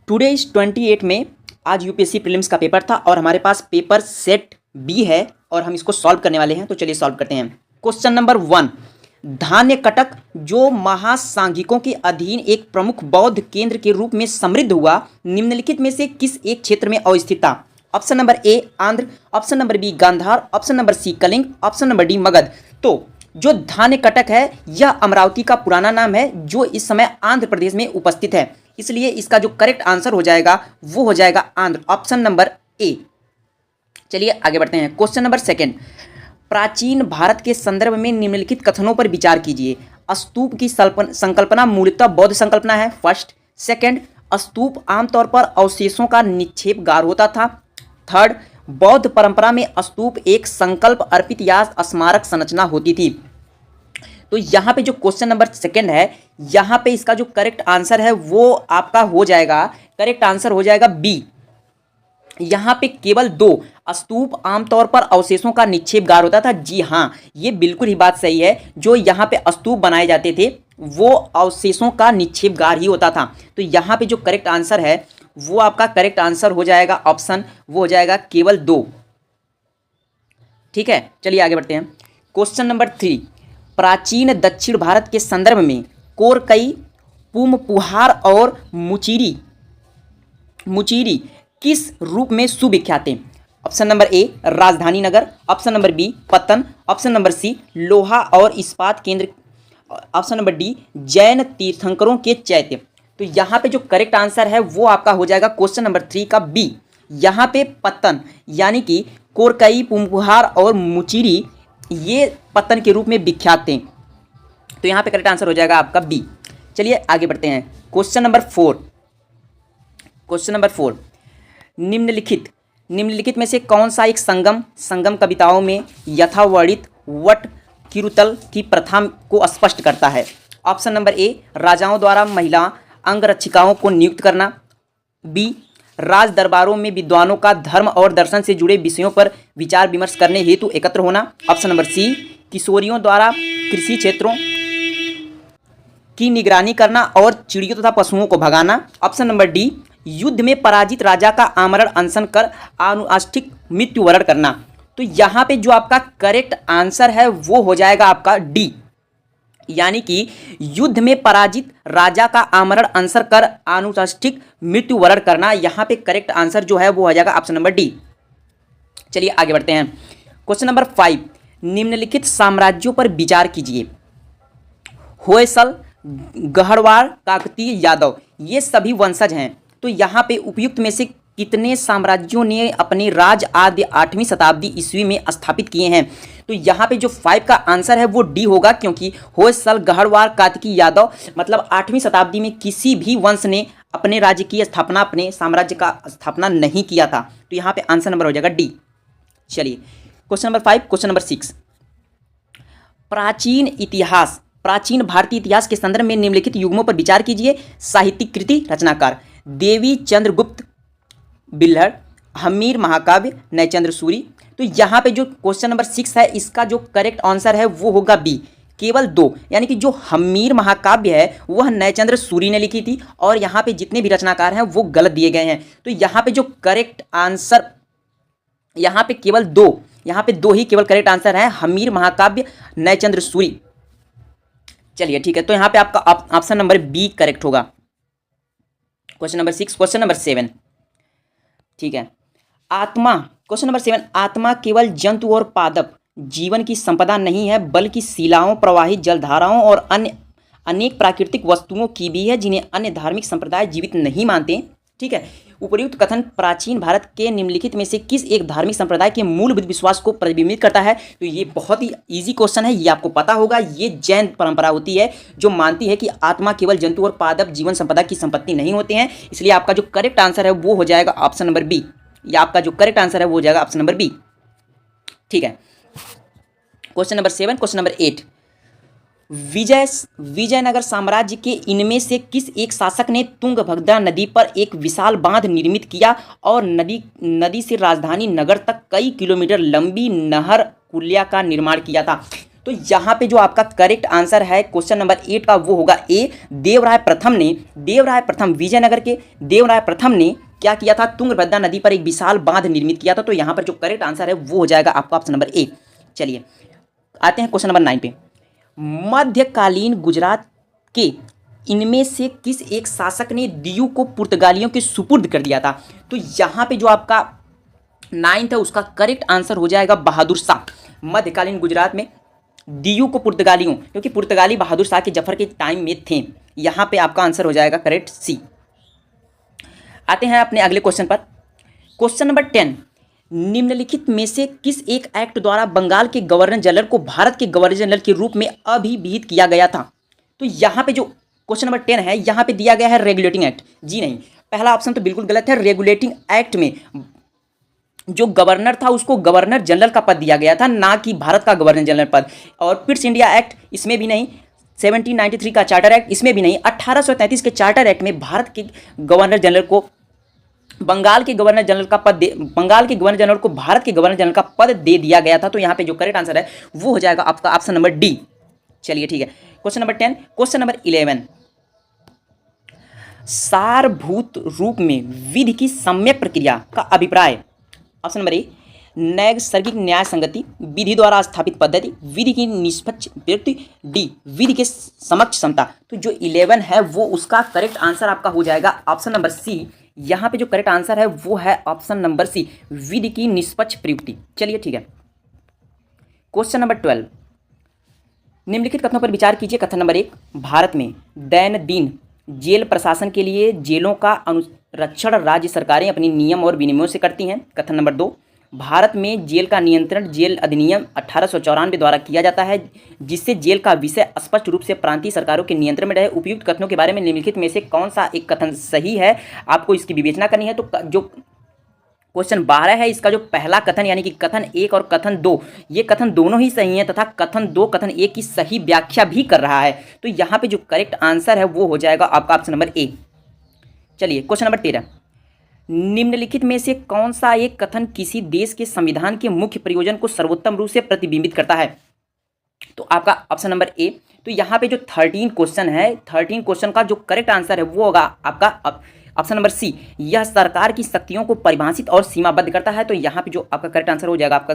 Today is 28 में आज UPSC prelims का पेपर था और हमारे पास पेपर सेट बी है और हम इसको सॉल्व करने वाले हैं। तो चलिए सॉल्व करते हैं। क्वेश्चन नंबर 1, धान्य कटक जो महासांघिकों के अधीन एक प्रमुख बौद्ध केंद्र के रूप में समृद्ध हुआ, निम्नलिखित में से किस एक क्षेत्र में अवस्थित था? Option number A Andhra, option number B Gandhara, option number C Kalinga, option number D Magadha. तो जो धान्य कटक है यह अमरावती का पुराना नाम है जो इस समय आंध्र प्रदेश में उपस्थित है, इसलिए इसका जो करेक्ट आंसर हो जाएगा वो हो जाएगा आंध्र, ऑप्शन नंबर ए। चलिए आगे बढ़ते हैं। क्वेश्चन नंबर 2, प्राचीन भारत के संदर्भ में निम्नलिखित कथनों पर विचार कीजिए। स्तूप की संकल्पना मूलतः बौद्ध संकल्पना है, फर्स्ट। सेकंड, स्तूप आमतौर पर अवशेषों का निक्षेपगार होता था। थर्ड, बौद्ध परंपरा में स्तूप एक संकल्प अर्पित या स्मारक संरचना होती थी। तो यहाँ पे जो क्वेश्चन नंबर 2 है, यहाँ पे इसका जो करेक्ट आंसर है वो आपका हो जाएगा, करेक्ट आंसर हो जाएगा बी। यहाँ पे केवल 2, स्तूप आमतौर पर अवशेषों का निक्षेपगार होता था। जी हाँ, ये बिल्कुल ही बात सही है। जो यहाँ पे स्तूप बनाए जाते थे वो अवशेषों का निक्षेपगार ही होता था। तो यहाँ पे जो करेक्ट आंसर है वो आपका करेक्ट आंसर हो जाएगा ऑप्शन, वो हो जाएगा केवल 2। ठीक है, चलिए आगे बढ़ते हैं। क्वेश्चन नंबर 3, प्राचीन दक्षिण भारत के संदर्भ में कोरकई, पुमपुहार और मुचीरी किस रूप में सुविख्यात हैं? ऑप्शन नंबर ए राजधानी नगर, ऑप्शन नंबर बी पत्तन, ऑप्शन नंबर सी लोहा और इस्पात केंद्र, ऑप्शन नंबर डी जैन तीर्थंकरों के चैत्य। तो यहाँ पे जो करेक्ट आंसर है वो आपका हो जाएगा क्वेश्चन नंबर 3 का बी। यहाँ पे पत्तन यानी कि कोरकई, पुमपुहार और मुचीरी ये पत्तन के रूप में विख्यात थे। तो यहाँ पे करेक्ट आंसर हो जाएगा आपका बी। चलिए आगे बढ़ते हैं। क्वेश्चन नंबर 4, निम्नलिखित में से कौन सा एक संगम कविताओं में यथावर्णित वट किरुतल की प्रथा को स्पष्ट करता है? ऑप्शन नंबर ए राजाओं द्वारा महिला अंगरक्षिकाओं को नियुक्त करना, बी राज दरबारों में विद्वानों का धर्म और दर्शन से जुड़े विषयों पर विचार विमर्श करने हेतु एकत्र होना, ऑप्शन नंबर सी किशोरियों द्वारा कृषि क्षेत्रों की निगरानी करना और चिड़ियों तथा पशुओं को भगाना, ऑप्शन नंबर डी युद्ध में पराजित राजा का आमरण अनशन कर आनुष्ठिक मृत्युवरण करना। तो यहाँ पे जो आपका करेक्ट आंसर है वो हो जाएगा आपका डी, यानी कि युद्ध में पराजित राजा का आमरण अनशन कर आनुष्ठिक मृत्युवरण करना। यहाँ पे करेक्ट आंसर जो है वो हो जाएगा ऑप्शन नंबर डी। चलिए आगे बढ़ते हैं। क्वेश्चन नंबर 5, निम्नलिखित साम्राज्यों पर विचार कीजिए। होयसल, गढ़वाल, काकतीय, यादव ये सभी वंशज हैं। तो यहाँ पे उपयुक्त में से कितने साम्राज्यों ने अपने राज आदि 8वीं शताब्दी ईस्वी में स्थापित किए हैं? तो यहाँ पे जो 5 का आंसर है वो डी होगा, क्योंकि होयसल, गढ़वाल, काकतीय, यादव मतलब 8वीं शताब्दी में किसी भी वंश ने अपने राज्य की स्थापना, अपने साम्राज्य का स्थापना नहीं किया था। तो यहाँ पे आंसर नंबर हो जाएगा डी। चलिए क्वेश्चन नंबर 5, क्वेश्चन नंबर 6, प्राचीन भारतीय इतिहास के संदर्भ में निम्नलिखित युग्मों पर विचार कीजिए। साहित्यिक कृति रचनाकार देवी चंद्रगुप्त बिल्हड़, हमीर महाकाव्य, नयचंद्र सूरी। तो यहाँ पे जो क्वेश्चन नंबर 6 है इसका जो करेक्ट आंसर है वो होगा बी, केवल 2, यानी कि जो हमीर महाकाव्य है वह नयचंद्र सूरी ने लिखी थी और यहाँ पे जितने भी रचनाकार हैं वो गलत दिए गए हैं। तो यहाँ पे जो करेक्ट आंसर, यहाँ पे केवल 2, यहाँ पे 2 ही केवल करेक्ट आंसर है, हमीर महाकाव्य, नयचंद्र सूरी। चलिए ठीक है, तो यहाँ पे आपका ऑप्शन नंबर बी करेक्ट होगा। क्वेश्चन नंबर 6, क्वेश्चन नंबर 7, ठीक है। क्वेश्चन नंबर 7, आत्मा केवल जंतु और पादप जीवन की संपदा नहीं है बल्कि शिलाओं, प्रवाहित जलधाराओं और अन्य अनेक प्राकृतिक वस्तुओं की भी है जिन्हें अन्य धार्मिक संप्रदाय जीवित नहीं मानते। ठीक है, उपर्युक्त कथन प्राचीन भारत के निम्नलिखित में से किस एक धार्मिक संप्रदाय के मूलभूत विश्वास को प्रतिबिंबित करता है? तो ये बहुत ही इजी क्वेश्चन है, ये आपको पता होगा। ये जैन परंपरा होती है जो मानती है कि आत्मा केवल जंतु और पादप जीवन संपदा की संपत्ति नहीं होते हैं। इसलिए आपका जो करेक्ट आंसर है वो हो जाएगा ऑप्शन नंबर बी, या आपका जो करेक्ट आंसर है वो हो जाएगा ऑप्शन नंबर बी। ठीक है, question number 7, question number 8, Vijayanagara साम्राज्य के इनमें से किस एक शासक ने तुंगभद्रा नदी पर एक विशाल बांध निर्मित किया और नदी से राजधानी नगर तक कई किलोमीटर लंबी नहर कुल्या का निर्माण किया था? तो यहाँ पे जो आपका करेक्ट आंसर है क्वेश्चन नंबर 8 का वो होगा ए। देवराय प्रथम विजयनगर के देवराय प्रथम ने क्या किया था, तुंगभद्रा नदी पर एक विशाल बांध निर्मित किया था। तो यहाँ पर जो करेक्ट आंसर है वो हो जाएगा आपका ऑप्शन नंबर ए। चलिए आते हैं क्वेश्चन नंबर 9 पे। मध्यकालीन गुजरात के इनमें से किस एक शासक ने दीयू को पुर्तगालियों के सुपुर्द कर दिया था। तो यहाँ पे जो आपका 9th है उसका करेक्ट आंसर हो जाएगा बहादुर शाह। मध्यकालीन गुजरात में दीयू को पुर्तगालियों, क्योंकि पुर्तगाली बहादुर शाह के जफर के टाइम में थे। यहाँ पे आपका आंसर हो जाएगा करेक्ट सी। आते हैं अपने अगले क्वेश्चन पर। क्वेश्चन नंबर 10, निम्नलिखित में से किस एक एक्ट द्वारा बंगाल के गवर्नर जनरल को भारत के गवर्नर जनरल के रूप में अभिहित किया गया था। तो यहाँ पे जो क्वेश्चन नंबर 10 है यहाँ पे दिया गया है रेगुलेटिंग एक्ट। जी नहीं, पहला ऑप्शन तो बिल्कुल गलत है। रेगुलेटिंग एक्ट में जो गवर्नर था उसको गवर्नर जनरल का पद दिया गया था, ना कि भारत का गवर्नर जनरल पद। और पिट्स इंडिया एक्ट इसमें भी नहीं, 1793 का चार्टर एक्ट इसमें भी नहीं, 1833 के चार्टर एक्ट में भारत के गवर्नर जनरल को बंगाल के गवर्नर जनरल को भारत के गवर्नर जनरल का पद दे दिया गया था। तो यहाँ पे जो करेक्ट आंसर है वो हो जाएगा आपका ऑप्शन नंबर डी। चलिए ठीक है, क्वेश्चन नंबर 10। क्वेश्चन नंबर 11, सारभूत रूप में विधि की सम्यक प्रक्रिया का अभिप्राय। ऑप्शन नंबर ए, नैसर्गिक न्याय संगति, विधि द्वारा स्थापित पद्धति, विधि की निष्पक्ष व्यक्ति, डी विधि के समक्ष क्षमता। तो जो 11 है वो उसका करेक्ट आंसर आपका हो जाएगा ऑप्शन नंबर सी। यहाँ पे जो करेक्ट आंसर है वो है ऑप्शन नंबर सी, विधि की निष्पक्ष प्रयुक्ति। चलिए ठीक है, क्वेश्चन नंबर 12, निम्नलिखित कथनों पर विचार कीजिए। कथन नंबर 1, भारत में दैनंदिन जेल प्रशासन के लिए जेलों का अनुरक्षण राज्य सरकारें अपनी नियम और विनियमों से करती हैं। कथन नंबर 2, भारत में जेल का नियंत्रण जेल अधिनियम 1894 द्वारा किया जाता है, जिससे जेल का विषय स्पष्ट रूप से प्रांतीय सरकारों के नियंत्रण में रहे। उपयुक्त कथनों के बारे में निम्नलिखित में से कौन सा एक कथन सही है, आपको इसकी विवेचना करनी है। तो जो क्वेश्चन 12 है इसका जो पहला कथन यानी कि कथन 1 और कथन 2, ये कथन दोनों ही सही हैं तथा कथन 2 कथन 1 की सही व्याख्या भी कर रहा है। तो यहाँ पे जो करेक्ट आंसर है वो हो जाएगा आपका ऑप्शन नंबर ए। चलिए क्वेश्चन नंबर 13, निम्नलिखित में से कौन सा एक कथन किसी देश के संविधान के मुख्य प्रयोजन को सर्वोत्तम रूप से प्रतिबिंबित करता है। तो आपका ऑप्शन नंबर ए। तो यहाँ पे जो 13 क्वेश्चन है, 13 क्वेश्चन का जो करेक्ट आंसर है वो होगा आपका ऑप्शन नंबर सी, यह सरकार की शक्तियों को परिभाषित और सीमाबद्ध करता है। तो यहाँ पे जो आपका करेक्ट आंसर हो जाएगा आपका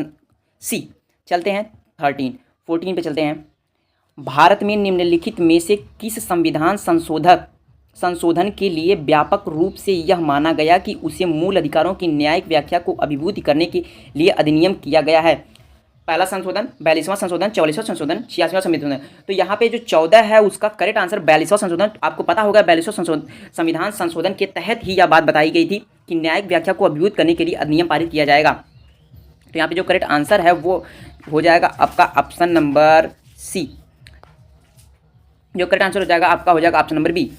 सी। चलते हैं 14 पे चलते हैं। भारत में निम्नलिखित में से किस संविधान संशोधन के लिए व्यापक रूप से यह माना गया कि उसे मूल अधिकारों की न्यायिक व्याख्या को अभिभूत करने के लिए अधिनियम किया गया है। पहला संशोधन, 42वां संशोधन, 44वां संशोधन, 86वां संशोधन। तो यहाँ पे जो 14 है उसका करेक्ट आंसर 42वां संशोधन। आपको पता होगा 42वां संविधान संशोधन के तहत ही यह बात बताई गई थी कि न्यायिक व्याख्या को अभिभूत करने के लिए अधिनियम पारित किया जाएगा। तो यहाँ पे जो करेक्ट आंसर है वो हो जाएगा आपका ऑप्शन नंबर सी। जो करेक्ट आंसर हो जाएगा आपका हो जाएगा ऑप्शन नंबर बी।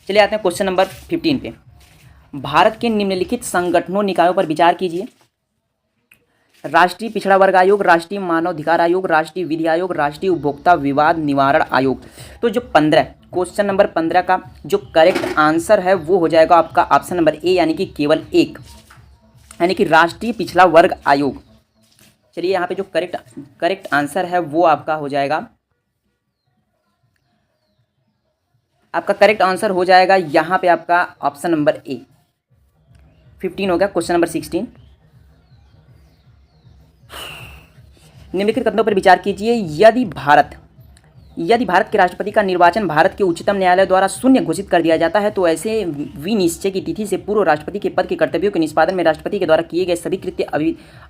चलिए आते हैं क्वेश्चन नंबर 15 पे। भारत के निम्नलिखित संगठनों निकायों पर विचार कीजिए। राष्ट्रीय पिछड़ा वर्ग आयोग, राष्ट्रीय मानवाधिकार आयोग, राष्ट्रीय विधि आयोग, राष्ट्रीय उपभोक्ता विवाद निवारण आयोग। तो जो 15 क्वेश्चन नंबर 15 का जो करेक्ट आंसर है वो हो जाएगा आपका ऑप्शन नंबर ए, यानी कि केवल एक, यानी कि राष्ट्रीय पिछड़ा वर्ग आयोग। चलिए यहाँ पे जो करेक्ट आंसर है वो आपका हो जाएगा, आपका करेक्ट आंसर हो जाएगा यहाँ पे आपका ऑप्शन नंबर ए। 15 हो गया। क्वेश्चन नंबर 16, निम्नलिखित कथनों पर विचार कीजिए। यदि भारत के राष्ट्रपति का निर्वाचन भारत के उच्चतम न्यायालय द्वारा शून्य घोषित कर दिया जाता है तो ऐसे विनिश्चय की तिथि से पूर्व राष्ट्रपति के पद के कर्तव्यों के निष्पादन में राष्ट्रपति के द्वारा किए गए सभी कृत्य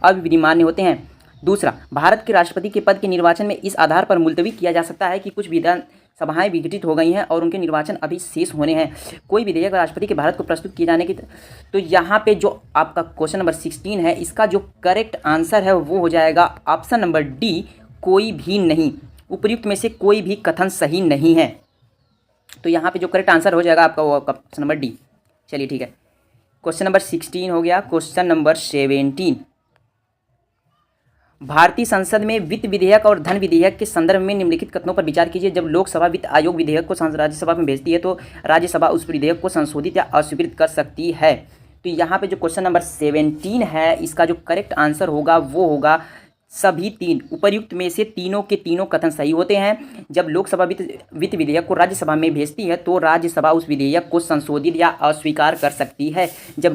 अविधिमान्य होते हैं। दूसरा, भारत के राष्ट्रपति के पद के निर्वाचन में इस आधार पर मुलतवी किया जा सकता है कि कुछ विधानसभाएं विघटित हो गई हैं और उनके निर्वाचन अभी शेष होने हैं। कोई विधेयक राष्ट्रपति के भारत को प्रस्तुत किए जाने की। तो यहाँ पे जो आपका क्वेश्चन नंबर 16 है इसका जो करेक्ट आंसर है वो हो जाएगा ऑप्शन नंबर डी, कोई भी नहीं। उपयुक्त में से कोई भी कथन सही नहीं है। तो यहाँ पे जो करेक्ट आंसर हो जाएगा आपका वो ऑप्शन नंबर डी। चलिए ठीक है, क्वेश्चन नंबर 16 हो गया। क्वेश्चन नंबर 17, भारतीय संसद में वित्त विधेयक और धन विधेयक के संदर्भ में निम्नलिखित कथनों पर विचार कीजिए। जब लोकसभा वित्त आयोग विधेयक को राज्यसभा में भेजती है तो राज्यसभा उस विधेयक को संशोधित या अस्वीकृत कर सकती है। तो यहाँ पे जो क्वेश्चन नंबर 17 है इसका जो करेक्ट आंसर होगा वो होगा सभी तीन उपर्युक्त में से तीनों के तीनों कथन सही होते हैं। जब लोकसभा वित्त विधेयक को राज्यसभा में भेजती है तो राज्यसभा उस विधेयक को संशोधित या अस्वीकार कर सकती है। जब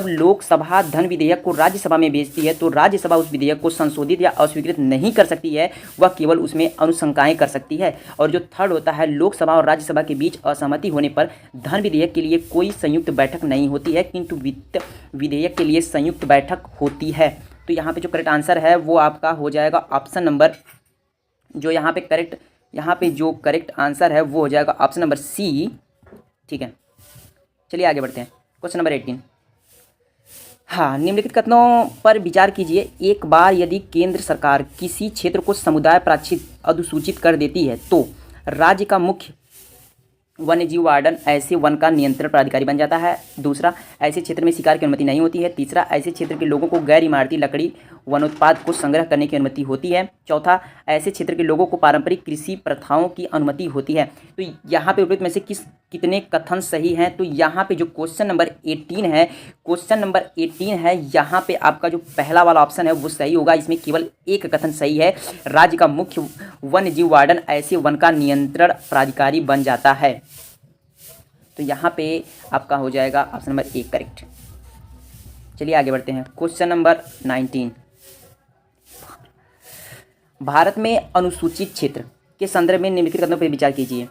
लोकसभा धन विधेयक को राज्यसभा में भेजती है तो राज्यसभा उस विधेयक को संशोधित या अस्वीकृत नहीं कर सकती है, वह केवल उसमें अनुशंकाएं कर सकती है। और जो थर्ड होता है, लोकसभा और राज्यसभा के बीच असहमति होने पर धन विधेयक के लिए कोई संयुक्त बैठक नहीं होती है, किंतु वित्त विधेयक के लिए संयुक्त बैठक होती है। तो यहाँ पे जो करेक्ट आंसर है वो आपका हो जाएगा ऑप्शन नंबर, जो यहाँ पे जो करेक्ट आंसर है वो हो जाएगा ऑप्शन नंबर सी। ठीक है, चलिए आगे बढ़ते हैं। Question number 18। हाँ, निम्नलिखित कथनों पर विचार कीजिए। एक बार यदि केंद्र सरकार किसी क्षेत्र को समुदाय प्राक्षित अधुसूचित कर देती है तो राज्य का मुख्य वन्यजीव वार्डन ऐसे वन का नियंत्रण प्राधिकारी बन जाता है। दूसरा, ऐसे क्षेत्र में शिकार की अनुमति नहीं होती है। तीसरा, ऐसे क्षेत्र के लोगों को गैर इमारती लकड़ी वनोत्पाद को संग्रह करने की अनुमति होती है। चौथा, ऐसे क्षेत्र के लोगों को पारंपरिक कृषि प्रथाओं की अनुमति होती है। तो यहाँ पे उपयुक्त में से कितने कथन सही हैं? तो यहाँ पे जो क्वेश्चन नंबर 18 है, यहाँ पे आपका जो पहला वाला ऑप्शन है वो सही होगा। इसमें केवल एक कथन सही है, राज्य का मुख्य वन्य जीव वार्डन ऐसे वन का नियंत्रण प्राधिकारी बन जाता है। तो यहाँ पे आपका हो जाएगा ऑप्शन नंबर 1 करेक्ट। चलिए आगे बढ़ते हैं। Question number 19। भारत में अनुसूचित क्षेत्र के संदर्भ में निम्नलिखित कथनों पर विचार कीजिए।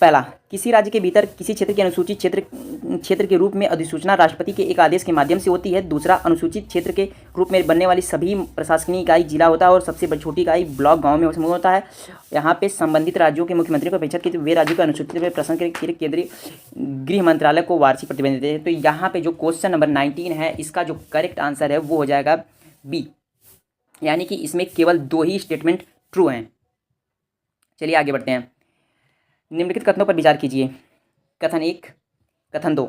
पहला, किसी राज्य के भीतर किसी क्षेत्र के अनुसूचित क्षेत्र के रूप में अधिसूचना राष्ट्रपति के एक आदेश के माध्यम से होती है। दूसरा, अनुसूचित क्षेत्र के रूप में बनने वाली सभी प्रशासनिक इकाई जिला होता है और सबसे छोटी इकाई ब्लॉक गांव में समूह होता है। यहाँ पे संबंधित राज्यों के मुख्यमंत्री को अपेक्षा की वे राज्यों के अनुसूचित प्रशासन के केंद्रीय गृह मंत्रालय को वार्षिक प्रतिबंध देते हैं। तो यहाँ पे जो क्वेश्चन नंबर 19 है, इसका जो करेक्ट आंसर है वो हो जाएगा बी, यानी कि इसमें केवल 2 ही स्टेटमेंट ट्रू हैं। चलिए आगे बढ़ते हैं। निम्नलिखित कथनों पर विचार कीजिए। कथन 1, कथन 2।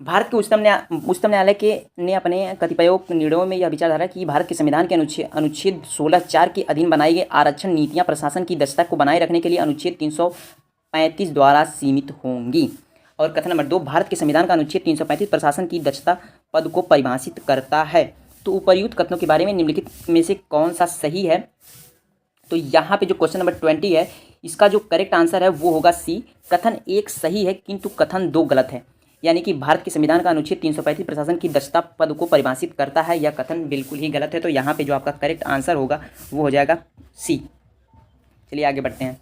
भारत के उच्चतम न्यायालय ने अपने कतिपय निर्णयों में यह विचारधारा कि भारत के संविधान के अनुच्छेद 16(4) के अधीन बनाई गई आरक्षण नीतियां प्रशासन की दक्षता को बनाए रखने के लिए अनुच्छेद 335 द्वारा सीमित होंगी। और कथन नंबर 2, भारत के संविधान का अनुच्छेद 335 प्रशासन की दक्षता पद को परिभाषित करता है। तो उपर्युक्त कथनों के बारे में निम्नलिखित में से कौन सा सही है? तो यहाँ पे जो क्वेश्चन नंबर 20 है, इसका जो करेक्ट आंसर है वो होगा सी। कथन 1 सही है किंतु कथन 2 गलत है, यानी कि भारत के संविधान का अनुच्छेद 335 प्रशासन की दक्षता पद को परिभाषित करता है, यह कथन बिल्कुल ही गलत है। तो यहाँ पे जो आपका करेक्ट आंसर होगा वो हो जाएगा सी। चलिए आगे बढ़ते हैं।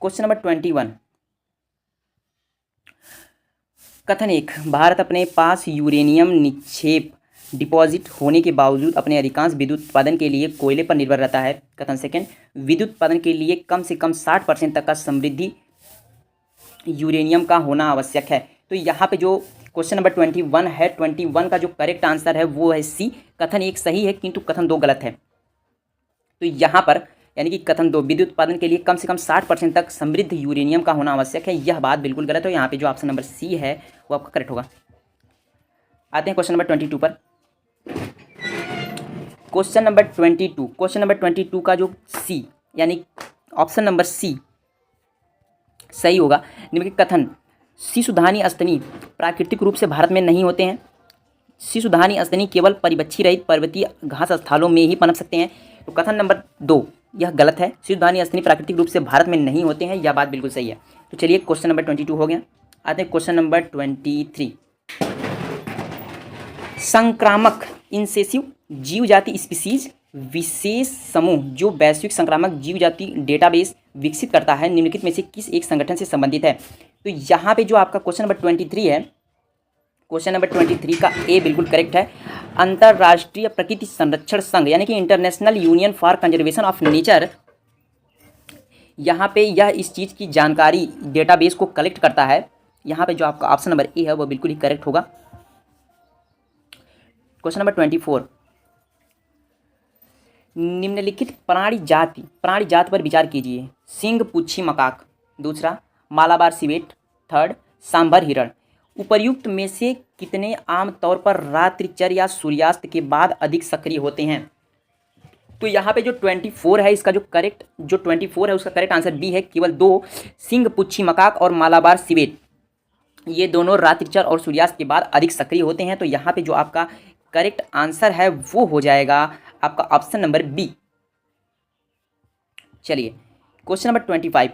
Question number 21। कथन 1, भारत अपने पास यूरेनियम निक्षेप डिपॉजिट होने के बावजूद अपने अधिकांश विद्युत उत्पादन के लिए कोयले पर निर्भर रहता है। कथन 2, विद्युत उत्पादन के लिए कम से कम 60% तक का समृद्धि यूरेनियम का होना आवश्यक है। तो यहाँ पे जो क्वेश्चन नंबर 21 है, 21 का जो करेक्ट आंसर है वो है सी। कथन 1 सही है किंतु कथन 2 गलत है। तो यहाँ पर यानी कि कथन 2, विद्युत उत्पादन के लिए कम से कम 60% तक समृद्ध यूरेनियम का होना आवश्यक है, यह बात बिल्कुल गलत है। यहाँ पे जो ऑप्शन नंबर सी है वो आपका करेक्ट होगा। आते हैं क्वेश्चन नंबर 22 पर। क्वेश्चन नंबर 22 का जो सी यानी ऑप्शन नंबर सी सही होगा। निम्नलिखित कथन, शिशुधानी स्तनी प्राकृतिक रूप से भारत में नहीं होते हैं। शिशुधानी स्तनी केवल परिपक्षी रहित पर्वतीय घास स्थलों में ही पनप सकते हैं। तो कथन नंबर 2 यह गलत है, शिशुधानी स्तनी प्राकृतिक रूप से भारत में नहीं होते हैं, यह बात बिल्कुल सही है। तो चलिए क्वेश्चन नंबर 22 हो गया। आते हैं क्वेश्चन नंबर 23। संक्रामक इंसेसिव जीव जाति स्पीसीज विशेष समूह जो वैश्विक संक्रामक जीव जाति डेटाबेस विकसित करता है, निम्नलिखित में से किस एक संगठन से संबंधित है? तो यहाँ पे जो आपका क्वेश्चन नंबर 23 है, क्वेश्चन नंबर 23 का ए बिल्कुल करेक्ट है। अंतर्राष्ट्रीय प्रकृति संरक्षण संघ यानी कि international union for conservation of nature, यहाँ पे यह इस चीज़ की जानकारी डेटाबेस को कलेक्ट करता है। यहाँ पे जो आपका ऑप्शन नंबर ए है वो बिल्कुल ही करेक्ट होगा। क्वेश्चन नंबर 24, निम्नलिखित प्राणी जाति पर विचार कीजिए। सिंह पुच्छी मकाक, दूसरा मालाबार सिवेट, थर्ड सांभर हिरण। उपर्युक्त में से कितने आमतौर पर रात्रिचर या सूर्यास्त के बाद अधिक सक्रिय होते हैं? तो यहाँ पे जो 24 है, इसका जो 24 है उसका करेक्ट आंसर बी है। केवल 2 सिंह पुच्छी मकाक और मालाबार सिवेट ये दोनों रात्रिचर और सूर्यास्त के बाद अधिक सक्रिय होते हैं। तो यहाँ पे जो आपका करेक्ट आंसर है वो हो जाएगा आपका ऑप्शन नंबर बी। चलिए क्वेश्चन नंबर 25,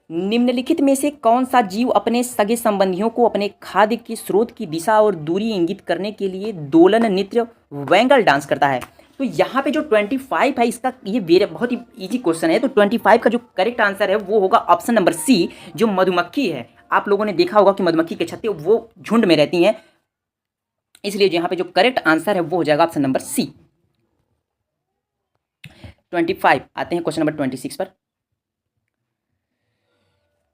निम्नलिखित में से कौन सा जीव अपने सगे संबंधियों को अपने खाद्य के स्रोत की दिशा और दूरी इंगित करने के लिए दोलन नृत्य वैंगल डांस करता है? तो यहाँ पे जो 25 है इसका ये बहुत ही इजी क्वेश्चन है। तो 25 का जो करेक्ट आंसर है वो होगा ऑप्शन नंबर सी, जो मधुमक्खी है। आप लोगों ने देखा होगा कि मधुमक्खी के छत्ते वो झुंड में रहती हैं, इसलिए यहाँ पे जो करेक्ट आंसर है वो हो जाएगा ऑप्शन नंबर सी 25। आते हैं क्वेश्चन नंबर 26 पर।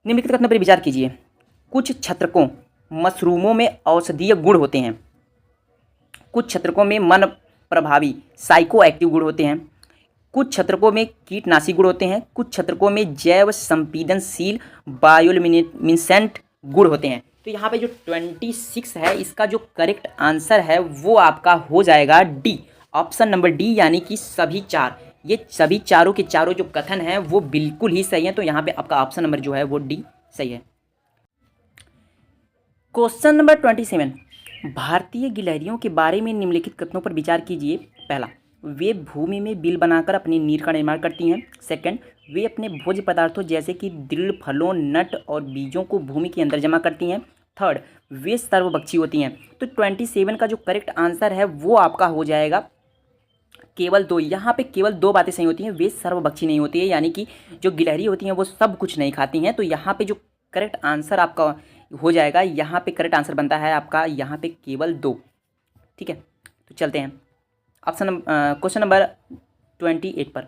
निम्नलिखित कथनों पर विचार कीजिए। कुछ छत्रकों मशरूमों में औषधीय गुण होते हैं, कुछ छत्रकों में मन प्रभावी साइको एक्टिव गुण होते हैं, कुछ छत्रकों में कीटनाशी गुण होते हैं, कुछ छत्रकों में जैव संपीडनशील बायोल्यूमिनेसेंट गुण होते हैं। तो यहाँ पे जो 26 है इसका जो करेक्ट आंसर है वो आपका हो जाएगा डी, ऑप्शन नंबर डी, यानी कि सभी चार। ये सभी चारों के चारों जो कथन हैं वो बिल्कुल ही सही हैं। तो यहाँ पे आपका ऑप्शन नंबर जो है वो डी सही है। क्वेश्चन नंबर 27, भारतीय गिलहरियों के बारे में निम्नलिखित कथनों पर विचार कीजिए। पहला, वे भूमि में बिल बनाकर अपनी नीड़ का निर्माण करती हैं। सेकंड, वे अपने भोज्य पदार्थों जैसे कि दृढ़ फलों, नट और बीजों को भूमि के अंदर जमा करती हैं। थर्ड, वे सर्वभक्षी होती हैं। तो 27 का जो करेक्ट आंसर है वो आपका हो जाएगा केवल दो। यहाँ पे केवल दो बातें सही होती हैं, वे सर्वभक्षी नहीं होती है, यानी कि जो गिलहरी होती हैं वो सब कुछ नहीं खाती हैं। तो यहाँ पे जो करेक्ट आंसर आपका हो जाएगा, यहाँ पे करेक्ट आंसर बनता है आपका यहाँ पे केवल दो। ठीक है, तो चलते हैं ऑप्शन क्वेश्चन नंबर 28 पर।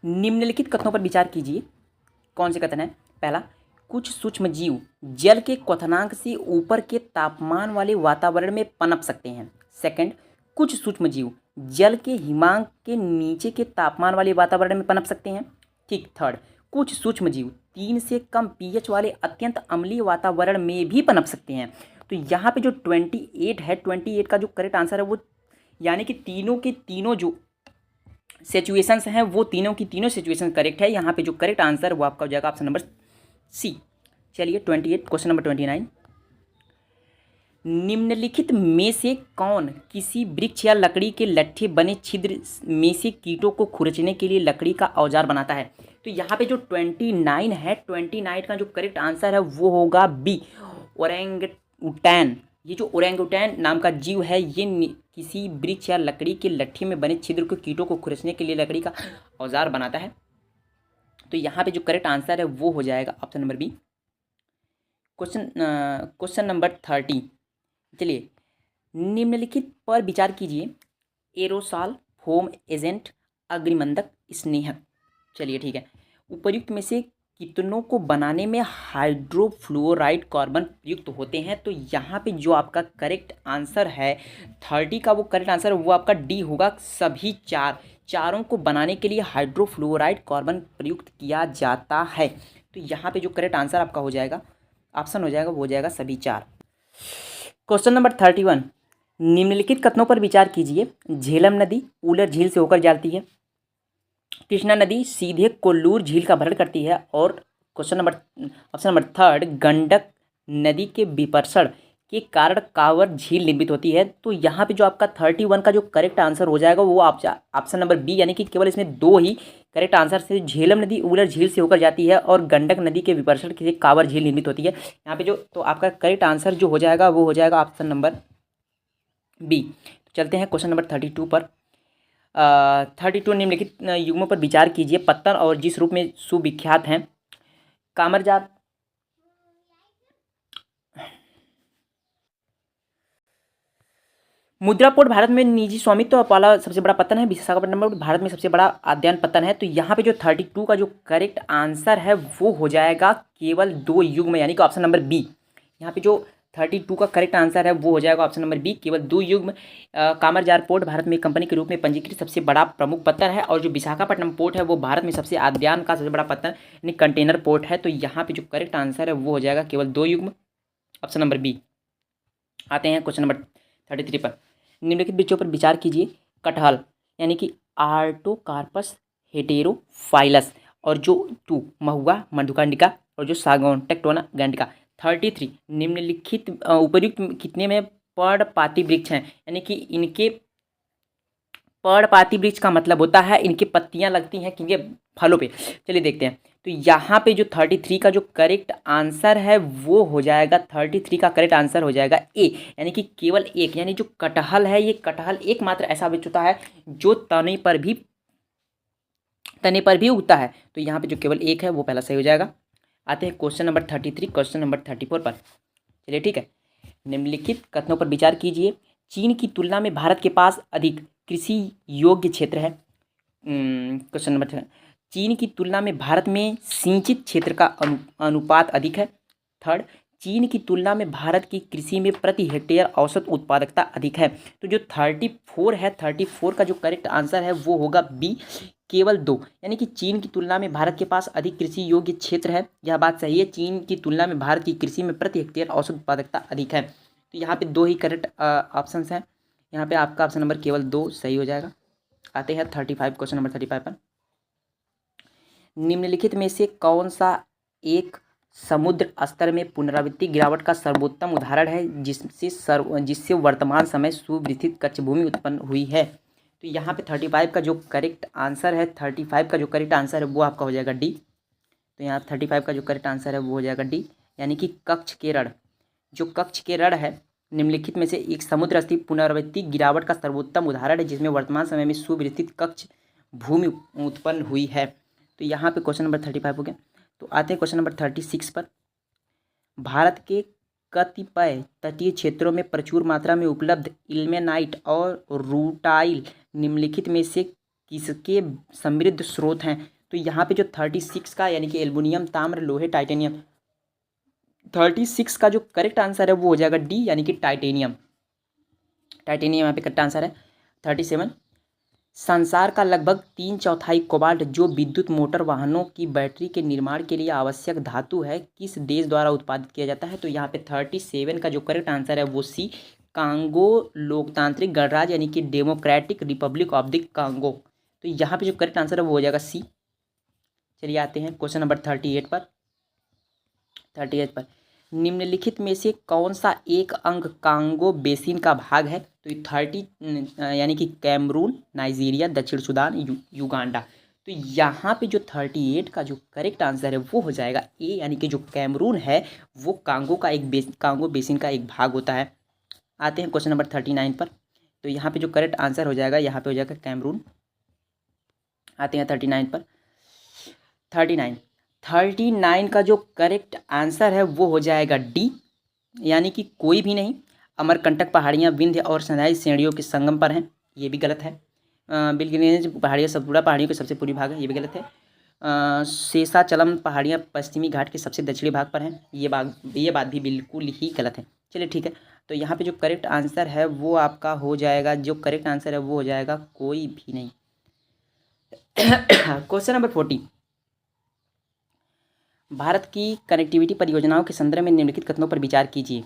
निम्नलिखित कथनों पर विचार कीजिए। कौन से कथन है? पहला, कुछ सूक्ष्म जीव जल के क्वथनांक से ऊपर के तापमान वाले वातावरण में पनप सकते हैं। सेकंड, कुछ सूक्ष्म जीव जल के हिमांक के नीचे के तापमान वाले वातावरण में पनप सकते हैं। ठीक। थर्ड, कुछ सूक्ष्म जीव 3 से कम पीएच वाले अत्यंत अम्लीय वातावरण में भी पनप सकते हैं। तो यहाँ पे जो 28 है, 28 का जो करेक्ट आंसर है वो, यानी कि तीनों के तीनों जो सिचुएशंस हैं वो तीनों की तीनों सिचुएशन करेक्ट है। यहाँ पे जो करेक्ट आंसर वो आपका हो जाएगा ऑप्शन नंबर सी। चलिए 28, क्वेश्चन नंबर 29, निम्नलिखित में से कौन किसी वृक्ष या लकड़ी के लट्ठे बने छिद्र में से कीटों को खुरचने के लिए लकड़ी का औजार बनाता है? तो यहाँ पे जो 29 है, 29 का जो करेक्ट आंसर है वो होगा बी, ओरेंगुटैन। ये जो ओरेंगुटैन नाम का जीव है ये किसी वृक्ष या लकड़ी के लट्ठे में बने छिद्र को कीटों को खुरचने के लिए लकड़ी का औजार बनाता है। तो यहाँ पे जो करेक्ट आंसर है वो हो जाएगा option number B. Question number 30, चलिए निम्नलिखित पर विचार कीजिए। एरोसॉल, फोम एजेंट, अग्निमंदक, स्नेहक। चलिए ठीक है, उपर्युक्त में से कितनों को बनाने में हाइड्रोफ्लोराइड कार्बन प्रयुक्त होते हैं? तो यहाँ पे जो आपका करेक्ट आंसर है 30 का वो करेक्ट आंसर वो आपका डी होगा, सभी चारों को बनाने के लिए हाइड्रोफ्लोराइड कार्बन प्रयुक्त किया जाता है। तो यहाँ पे जो करेक्ट आंसर आपका हो जाएगा, ऑप्शन हो जाएगा वो हो जाएगा सभी चार। क्वेश्चन नंबर 31, निम्नलिखित कथनों पर विचार कीजिए। झेलम नदी उलर झील से होकर जाती है, कृष्णा नदी सीधे कोल्लूर झील का भरण करती है, और question number option number 3, Gandak नदी के विपर्षण के कारण कांवर झील निर्मित होती है। तो यहाँ पे जो आपका 31 का जो करेक्ट आंसर हो जाएगा वो ऑप्शन नंबर बी, यानी कि केवल इसमें दो ही करेक्ट आंसर से झेलम नदी उलर झील से होकर जाती है और गंडक नदी के विपर्षण से कांवर झील निर्मित होती है। यहाँ पे जो तो आपका करेक्ट आंसर जो हो जाएगा वो हो जाएगा ऑप्शन नंबर बी। तो चलते हैं क्वेश्चन नंबर 32 पर। 32, निम्नलिखित युग्मों पर विचार कीजिए। पत्तन और जिस रूप में सुविख्यात हैं, कामरजार, मुद्रा पोर्ट भारत में निजी स्वामित्व वाला सबसे बड़ा पत्तन है। विशाखापट्टनम पोर्ट भारत में सबसे बड़ा अध्ययन पत्तन है। तो यहाँ पे जो 32 का जो करेक्ट आंसर है वो हो जाएगा केवल दो युग्म, यानी कि ऑप्शन नंबर बी। यहाँ पे जो 32 का करेक्ट आंसर है वो हो जाएगा ऑप्शन नंबर बी, केवल दो युग्म। कामरजार पोर्ट भारत में कंपनी के रूप में पंजीकृत सबसे बड़ा प्रमुख पत्तन है, और जो विशाखापट्टनम पोर्ट है वो भारत में सबसे अध्ययन का सबसे बड़ा पत्तन यानी कंटेनर पोर्ट है। तो यहाँ पे जो करेक्ट आंसर है वो हो जाएगा केवल दो युग्म, ऑप्शन नंबर बी। आते हैं क्वेश्चन नंबर 33 पर। निम्नलिखित वृक्षों पर विचार कीजिए। कटहल यानी कि आर्टोकार्पस हेटेरोफाइलस, और जो 2 महुआ मधुकांडिका, और जो सागौन टेक्टोना गैंडिका। 33, निम्नलिखित उपर्युक्त कितने में पर्णपाती वृक्ष हैं, यानी कि इनके पर्णपाती वृक्ष का मतलब होता है इनकी पत्तियां लगती हैं किनके फलों पे। चलिए देखते हैं, तो यहाँ पे जो 33 का जो करेक्ट आंसर है वो हो जाएगा, 33 का करेक्ट आंसर हो जाएगा ए, यानी कि केवल एक, यानी जो कटहल है ये कटहल एकमात्र ऐसा वृक्ष होता है जो तने पर भी उगता है। तो यहाँ पे जो केवल एक है वो पहला सही हो जाएगा। आते हैं क्वेश्चन नंबर 33 क्वेश्चन नंबर 34 पर। चलिए ठीक है, निम्नलिखित कथनों पर विचार कीजिए। चीन की तुलना में भारत के पास अधिक कृषि योग्य क्षेत्र है। क्वेश्चन नंबर, चीन की तुलना में भारत में सिंचित क्षेत्र का अनुपात अधिक है। थर्ड, चीन की तुलना में भारत की कृषि में प्रति हेक्टेयर औसत उत्पादकता अधिक है। तो जो 34 है, 34 का जो करेक्ट आंसर है वो होगा बी, केवल 2, यानी कि चीन की तुलना में भारत के पास अधिक कृषि योग्य क्षेत्र है। यह बात सही है, चीन की तुलना में भारत की कृषि में प्रति हेक्टेयर औसत उत्पादकता अधिक है। तो यहाँ पे 2 ही करेक्ट ऑप्शन हैं, यहाँ पे आपका ऑप्शन नंबर केवल 2 सही हो जाएगा। आते हैं 35 क्वेश्चन नंबर 35 पर। निम्नलिखित में से कौन सा एक समुद्र स्तर में पुनरावृत्ति गिरावट का सर्वोत्तम उदाहरण है जिससे वर्तमान समय सुविस्तृत कच्छ भूमि उत्पन्न हुई है। तो यहाँ पे 35 का जो करेक्ट आंसर है, 35 का जो करेक्ट आंसर है वो आपका हो जाएगा डी। तो यहाँ 35 का जो करेक्ट आंसर है वो हो जाएगा डी, यानी कि कच्छ के रण। जो कच्छ के रण है निम्नलिखित में से एक समुद्र स्तर पुनरावृत्ति गिरावट का सर्वोत्तम उदाहरण है जिसमें वर्तमान समय में सुविस्तृत कच्छ भूमि उत्पन्न हुई है। तो यहाँ पे क्वेश्चन नंबर 35 हो गया। तो आते हैं क्वेश्चन नंबर 36 पर। भारत के कतिपय तटीय क्षेत्रों में प्रचुर मात्रा में उपलब्ध इल्मेनाइट और रूटाइल निम्नलिखित में से किसके समृद्ध स्रोत हैं। तो यहाँ पे जो 36 का यानी कि एल्युमिनियम, ताम्र, लोहे, टाइटेनियम, 36 का जो करेक्ट आंसर है वो हो जाएगा डी, यानी कि टाइटेनियम। टाइटेनियम यहाँ पे करेक्ट आंसर है। 37, संसार का लगभग 3/4 कोबाल्ट जो विद्युत मोटर वाहनों की बैटरी के निर्माण के लिए आवश्यक धातु है किस देश द्वारा उत्पादित किया जाता है। तो यहाँ पे 37 का जो करेक्ट आंसर है वो सी, कांगो लोकतांत्रिक गणराज्य, यानी कि democratic Republic of the Congo. तो यहाँ पे जो करेक्ट आंसर है वो हो जाएगा सी। चलिए आते हैं क्वेश्चन नंबर 38 पर। 38 पर निम्नलिखित में से कौन सा एक अंग कांगो बेसिन का भाग है। तो 30 यानी कि कैमरून, नाइजीरिया, दक्षिण सुदान, युगांडा। तो यहाँ पे जो 38 का जो करेक्ट आंसर है वो हो जाएगा ए, यानी कि जो कैमरून है वो कांगो बेसिन का एक भाग होता है। आते हैं क्वेश्चन नंबर 39 पर। तो यहाँ पे जो करेक्ट आंसर हो जाएगा यहाँ पे हो जाएगा कैमरून। आते हैं 39 पर। 39 का जो करेक्ट आंसर है वो हो जाएगा डी, यानी कि कोई भी नहीं। अमरकंटक पहाड़ियाँ विंध्य और सन्यासी श्रेणियों के संगम पर हैं, ये भी गलत है। बिलगिरिज पहाड़ियाँ सतपुड़ा पहाड़ियों के सबसे पूर्वी भाग है, ये भी गलत है। शेषाचलम पहाड़ियाँ पश्चिमी घाट के सबसे दक्षिणी भाग पर हैं, ये बात भी बिल्कुल ही गलत है। चलिए ठीक है, तो यहाँ पे जो करेक्ट आंसर है वो आपका हो जाएगा, जो करेक्ट आंसर है वो हो जाएगा कोई भी नहीं। क्वेश्चन नंबर 40, भारत की कनेक्टिविटी परियोजनाओं के संदर्भ में निम्नलिखित कथनों पर विचार कीजिए।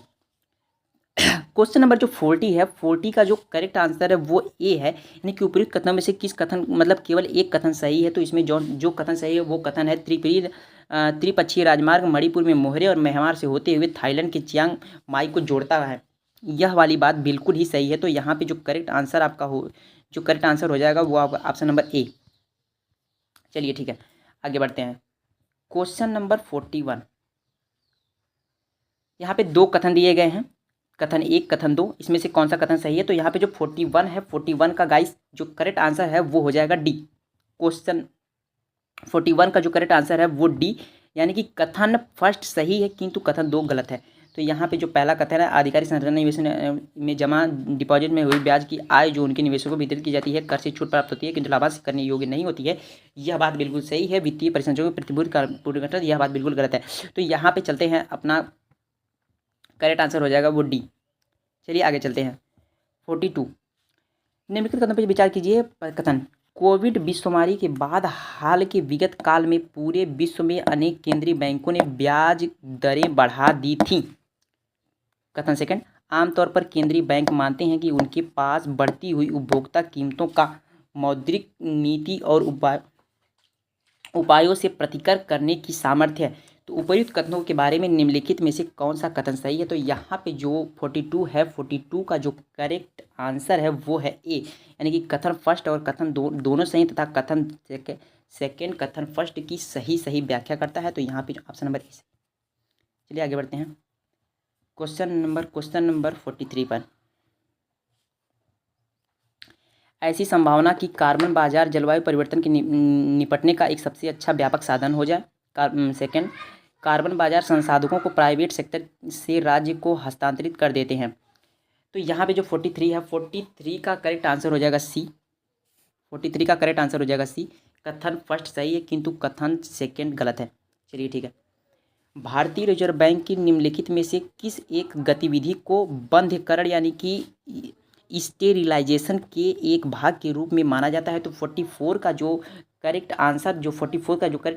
क्वेश्चन नंबर जो 40 है, 40 का जो करेक्ट आंसर है वो ए है, यानी कि उपयुक्त कथनों में से किस कथन, मतलब केवल एक कथन सही है। तो इसमें जो कथन सही है वो कथन है त्रिपक्षीय राजमार्ग मणिपुर में मोहरे और म्यांमार से होते हुए थाईलैंड के चियांग माई को जोड़ता है। यह वाली बात बिल्कुल ही सही है। तो यहाँ पे जो करेक्ट आंसर आपका जो करेक्ट आंसर हो जाएगा वो आपका ऑप्शन नंबर ए। चलिए ठीक है, आगे बढ़ते हैं। क्वेश्चन नंबर 41, यहाँ पे 2 कथन दिए गए हैं, कथन 1 कथन 2, इसमें से कौन सा कथन सही है। तो यहाँ पे जो 41 है, 41 का गाइस जो करेक्ट आंसर है वो हो जाएगा डी। क्वेश्चन 41 का जो करेक्ट आंसर है वो डी, यानी कि कथन फर्स्ट सही है किंतु कथन 2 गलत है। तो यहाँ पे जो पहला कथन है, आधिकारिक संरचना निवेश में जमा डिपॉजिट में हुई ब्याज की आय जो उनके निवेशकों को वितरित की जाती है कर से छूट प्राप्त होती है किंतु लाभांश करने योग्य नहीं होती है, यह बात बिल्कुल सही है। वित्तीय परिसंचयों की प्रतिपूर्ति, यह बात बिल्कुल गलत है। तो यहाँ पे चलते हैं, अपना करेक्ट आंसर हो जाएगा वो डी। चलिए आगे चलते हैं। 42, निम्नलिखित कथन पर विचार कीजिए। कथन, कोविड विश्वमारी के बाद हाल के विगत काल में पूरे विश्व में अनेक केंद्रीय बैंकों ने ब्याज दरें बढ़ा दी थीं। कथन सेकंड, आमतौर पर केंद्रीय बैंक मानते हैं कि उनके पास बढ़ती हुई उपभोक्ता कीमतों का मौद्रिक नीति और उपायों से प्रतिकर करने की सामर्थ्य है। तो उपर्युक्त कथनों के बारे में निम्नलिखित में से कौन सा कथन सही है? तो यहाँ पे जो 42 है, 42 का जो करेक्ट आंसर है वो है ए, यानी कि कथन फर्स्ट और कथन दोनों सही तथा कथन सेकेंड कथन फर्स्ट की सही व्याख्या करता है। तो यहाँ पे जो ऑप्शन नंबर ए। चलिए आगे बढ़ते हैं क्वेश्चन नंबर 43 पर। ऐसी संभावना कि कार्बन बाजार जलवायु परिवर्तन के निपटने का एक सबसे अच्छा व्यापक साधन हो जाए। सेकंड, कार्बन बाजार संसाधनों को प्राइवेट सेक्टर से राज्य को हस्तांतरित कर देते हैं। तो यहाँ पे जो 43 है, 43 का करेक्ट आंसर हो जाएगा सी। 43 का करेक्ट आंसर हो जाएगा सी। कथन फर्स्ट सही है किंतु कथन सेकंड गलत है। चलिए ठीक है। भारतीय रिजर्व बैंक की निम्नलिखित में से किस एक गतिविधि को बंधकरण यानी कि स्टेरिलाइजेशन के एक भाग के रूप में माना जाता है? तो 44 का जो करेक्ट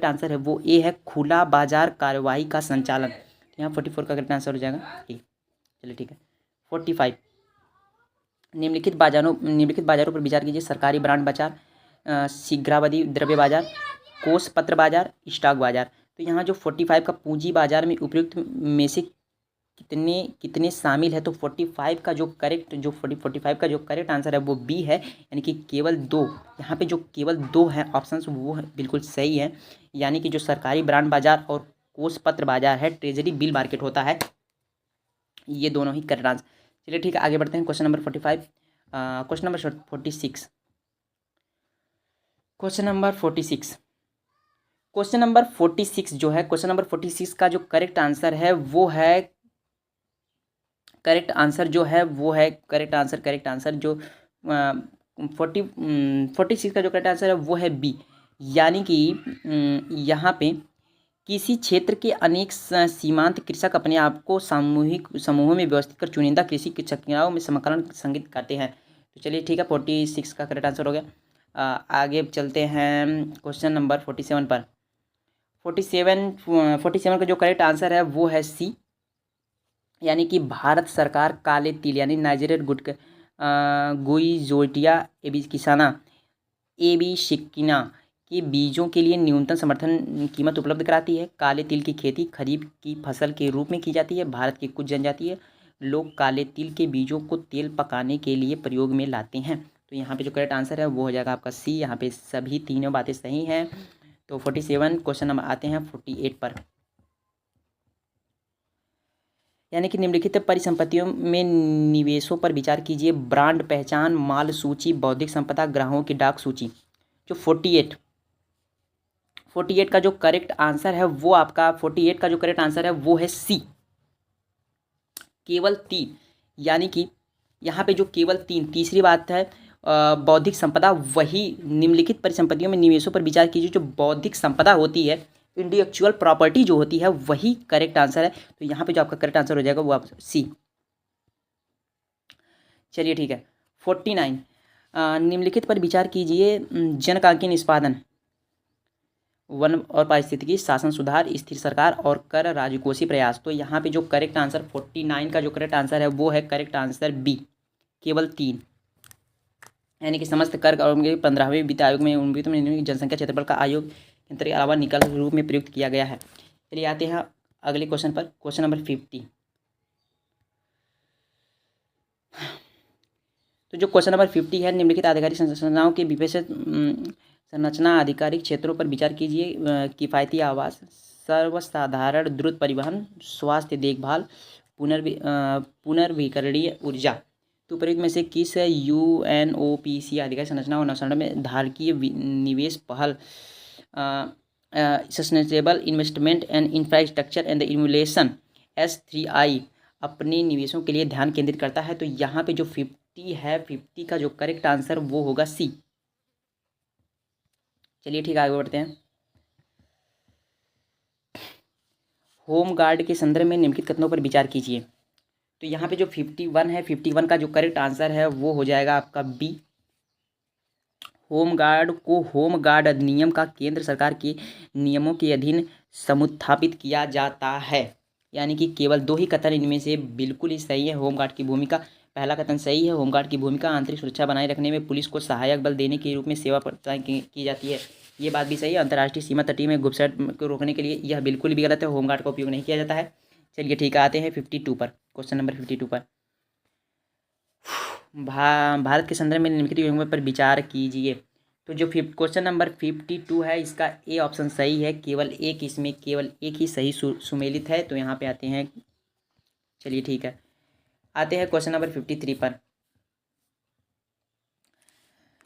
आंसर है वो ए है, खुला बाजार कार्यवाही का संचालन। यहाँ 44 का करेक्ट आंसर हो जाएगा ए। चलिए ठीक है। 45, निम्नलिखित बाजारों पर विचार कीजिए। सरकारी बांड बाजार, शीघ्रावधि द्रव्य बाजार, कोष पत्र बाजार, स्टॉक बाजार। तो यहाँ जो 45 का पूंजी बाजार में उपयुक्त में से कितने शामिल है? तो 45 का जो करेक्ट आंसर है वो बी है, यानी कि केवल 2। यहाँ पे जो केवल 2 हैं ऑप्शंस वो बिल्कुल सही है, यानी कि जो सरकारी बांड बाजार और कोष पत्र बाजार है, ट्रेजरी बिल मार्केट होता है, ये दोनों ही करेक्ट आंसर। चलिए ठीक है, आगे बढ़ते हैं। Question number 46। क्वेश्चन नंबर 46 जो है, क्वेश्चन नंबर 46 का जो करेक्ट आंसर है वो है करेक्ट आंसर जो 46 का जो करेक्ट आंसर है वो है बी, यानी कि यहाँ पे किसी क्षेत्र के अनेक सीमांत कृषक अपने आप को सामूहिक समूहों में व्यवस्थित कर चुनिंदा कृषि क्रियाओं में समकरण संगठित करते हैं। तो चलिए ठीक है, 46 का करेक्ट आंसर हो गया। आगे चलते हैं क्वेश्चन नंबर 47 पर। 47 का जो करेक्ट आंसर है वो है सी, यानी कि भारत सरकार काले तिल यानी नाइजीरियन गुटका गुइजोटिया एबिकिसाना एबिसिकिना के बीजों के लिए न्यूनतम समर्थन कीमत उपलब्ध कराती है। काले तिल की खेती खरीफ की फसल के रूप में की जाती है। भारत की कुछ जनजातीय लोग काले तिल के बीजों को तेल पकाने के लिए प्रयोग में लाते हैं। तो यहाँ पे जो करेक्ट आंसर है वो हो जाएगा आपका सी। यहाँ पे सभी तीनों बातें सही हैं। तो 47 क्वेश्चन नंबर आते हैं 48 पर, यानी कि निम्नलिखित परिसंपत्तियों में निवेशों पर विचार कीजिए। ब्रांड पहचान, माल सूची, बौद्धिक संपदा, ग्राहकों की डाक सूची। जो 48 का जो करेक्ट आंसर है वो आपका 48 का जो करेक्ट आंसर है वो है सी, केवल 3, यानी कि यहाँ पे जो केवल 3 तीसरी बात है बौद्धिक संपदा, वही निम्नलिखित परिसंपत्तियों में निवेशों पर विचार कीजिए। जो बौद्धिक संपदा होती है, इंटेलेक्चुअल प्रॉपर्टी जो होती है, वही करेक्ट आंसर है। तो यहाँ पे जो आपका करेक्ट आंसर हो जाएगा वो आप सी। चलिए ठीक है। 49, निम्नलिखित पर विचार कीजिए। जनकांकी निष्पादन, वन और पारिस्थितिकी, शासन सुधार, स्थिर सरकार और कर राजकोषीय प्रयास। तो यहाँ पे जो करेक्ट आंसर 49 का जो करेक्ट आंसर है वो है करेक्ट आंसर बी, केवल 3, यानी कि समस्त कर और 15वें वित्त आयोग में जनसंख्या क्षेत्रफल का आयोग के अलावा निकाल के रूप में प्रयुक्त किया गया है। चलिए आते हैं अगले क्वेश्चन पर, क्वेश्चन नंबर 50। तो जो क्वेश्चन नंबर 50 है, निम्नलिखित आधिकारिक संरचनाओं के विशेषित संरचना आधिकारिक क्षेत्रों पर विचार कीजिए। किफ़ायती आवास, सर्वसाधारण द्रुत परिवहन, स्वास्थ्य देखभाल, पुनर्नवीकरणीय ऊर्जा। तो प्रयुक्त में से किस UNOPC आधिकारिक संरचना और नवसंरचना में धारकीय निवेश पहल sustainable investment and infrastructure and the innovation S3I अपने निवेशों के लिए ध्यान केंद्रित करता है? तो यहाँ पे जो 50 है, 50 का जो करेक्ट आंसर वो होगा सी। चलिए ठीक है, आगे बढ़ते हैं। होम गार्ड के संदर्भ में निम्नलिखित कथनों पर विचार कीजिए। तो यहाँ पे जो 51 है, 51 का जो करेक्ट आंसर है वो हो जाएगा आपका बी। होम गार्ड को होम गार्ड अधिनियम का केंद्र सरकार के नियमों के अधीन समुत्थापित किया जाता है, यानी कि केवल 2 ही कथन इनमें से बिल्कुल ही सही है। होमगार्ड की भूमिका, पहला कथन सही है। होमगार्ड की भूमिका आंतरिक सुरक्षा बनाए रखने में पुलिस को सहायक बल देने के रूप में सेवा प्रदान की जाती है। ये बात भी सही है। अंतर्राष्ट्रीय सीमा तटीय में घुसपैठ को रोकने के लिए यह बिल्कुल भी गलत है, होमगार्ड का उपयोग नहीं किया जाता है। चलिए ठीक है, आते हैं 52 पर, क्वेश्चन नंबर 52 पर। भारत के संदर्भ में निम्नलिखित योजनाओं पर विचार कीजिए। तो जो क्वेश्चन नंबर 52 है, इसका ए ऑप्शन सही है, केवल एक इसमें केवल एक ही सही सुमेलित है। तो यहाँ पे आते हैं, चलिए ठीक है, आते हैं क्वेश्चन नंबर 53 पर।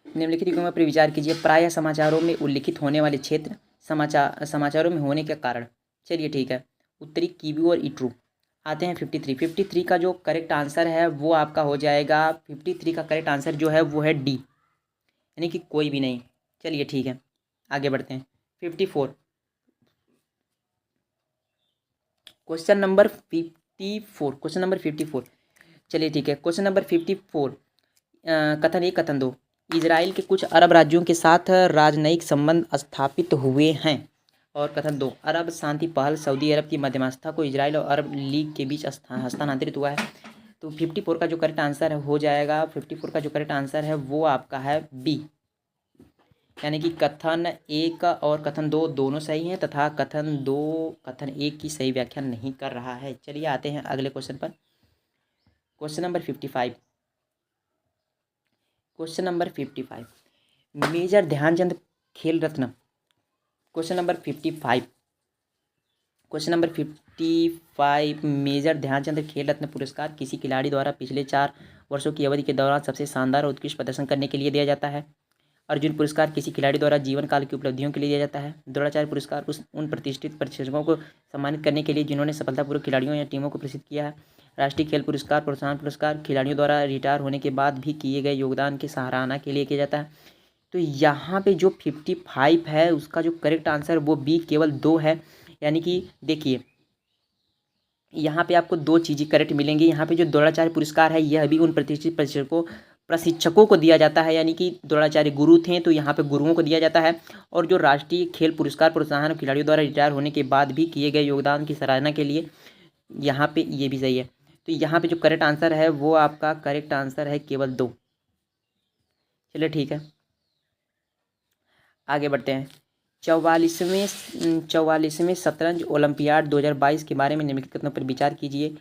निम्नलिखित योजनाओं पर विचार कीजिए। प्रायः समाचारों में उल्लिखित होने वाले क्षेत्र समाचारों में होने के कारण। चलिए ठीक है, उत्तरी कीवी और इट्रू। आते हैं 53 का जो करेक्ट आंसर है वो आपका हो जाएगा, 53 का करेक्ट आंसर जो है वो है डी, यानी कि कोई भी नहीं। चलिए ठीक है, आगे बढ़ते हैं। 54, क्वेश्चन नंबर 54। चलिए ठीक है, क्वेश्चन नंबर 54, कथन 1 कथन 2। इजराइल के कुछ अरब राज्यों के साथ राजनयिक संबंध स्थापित हुए हैं। और कथन 2, अरब शांति पहल सऊदी अरब की मध्यस्थता को इजराइल और अरब लीग के बीच हस्तांतरित हुआ है। तो 54 का जो करेक्ट आंसर हो जाएगा, 54 का जो करेक्ट आंसर है वो आपका है बी, यानी कि कथन 1 और कथन 2 दोनों सही हैं, तथा कथन 2 कथन 1 की सही व्याख्या नहीं कर रहा है। चलिए आते हैं अगले क्वेश्चन पर, question number 55। Question number 55, major Dhyan Chand Khel Ratna. Question number 55, major Dhyan Chand Khel Ratna पुरस्कार किसी खिलाड़ी द्वारा पिछले 4 वर्षों की अवधि के दौरान सबसे शानदार और उत्कृष्ट प्रदर्शन करने के लिए दिया जाता है। अर्जुन पुरस्कार किसी खिलाड़ी द्वारा जीवन काल की उपलब्धियों के लिए दिया जाता है। द्रोणाचार्य पुरस्कार उन प्रतिष्ठित प्रशिक्षकों को सम्मानित करने के लिए जिन्होंने सफलतापूर्वक खिलाड़ियों या टीमों को प्रशिक्षित किया है। राष्ट्रीय खेल पुरस्कार प्रोत्साहन पुरस्कार खिलाड़ियों द्वारा रिटायर होने के बाद भी किए गए योगदान की सराहना के लिए किया जाता है। तो यहाँ पे जो 55 है उसका जो करेक्ट आंसर वो बी, केवल 2 है। यानी कि देखिए, यहाँ पे आपको 2 चीज़ें करेक्ट मिलेंगी। यहाँ पे जो द्रोणाचार्य पुरस्कार है यह भी उन प्रतिष्ठित प्रशिक्षकों को दिया जाता है, यानी कि द्रोणाचार्य गुरु थे तो यहाँ पे गुरुओं को दिया जाता है। और जो राष्ट्रीय खेल पुरस्कार प्रोत्साहन खिलाड़ियों द्वारा रिटायर होने के बाद भी किए गए योगदान की सराहना के लिए, यहाँ पे ये भी सही है। तो यहाँ पे जो करेक्ट आंसर है वो आपका करेक्ट आंसर है केवल 2। चलिए ठीक है, आगे बढ़ते हैं। 44वें शतरंज ओलंपियाड 2022 के बारे में निम्नलिखित कथनों पर विचार कीजिए।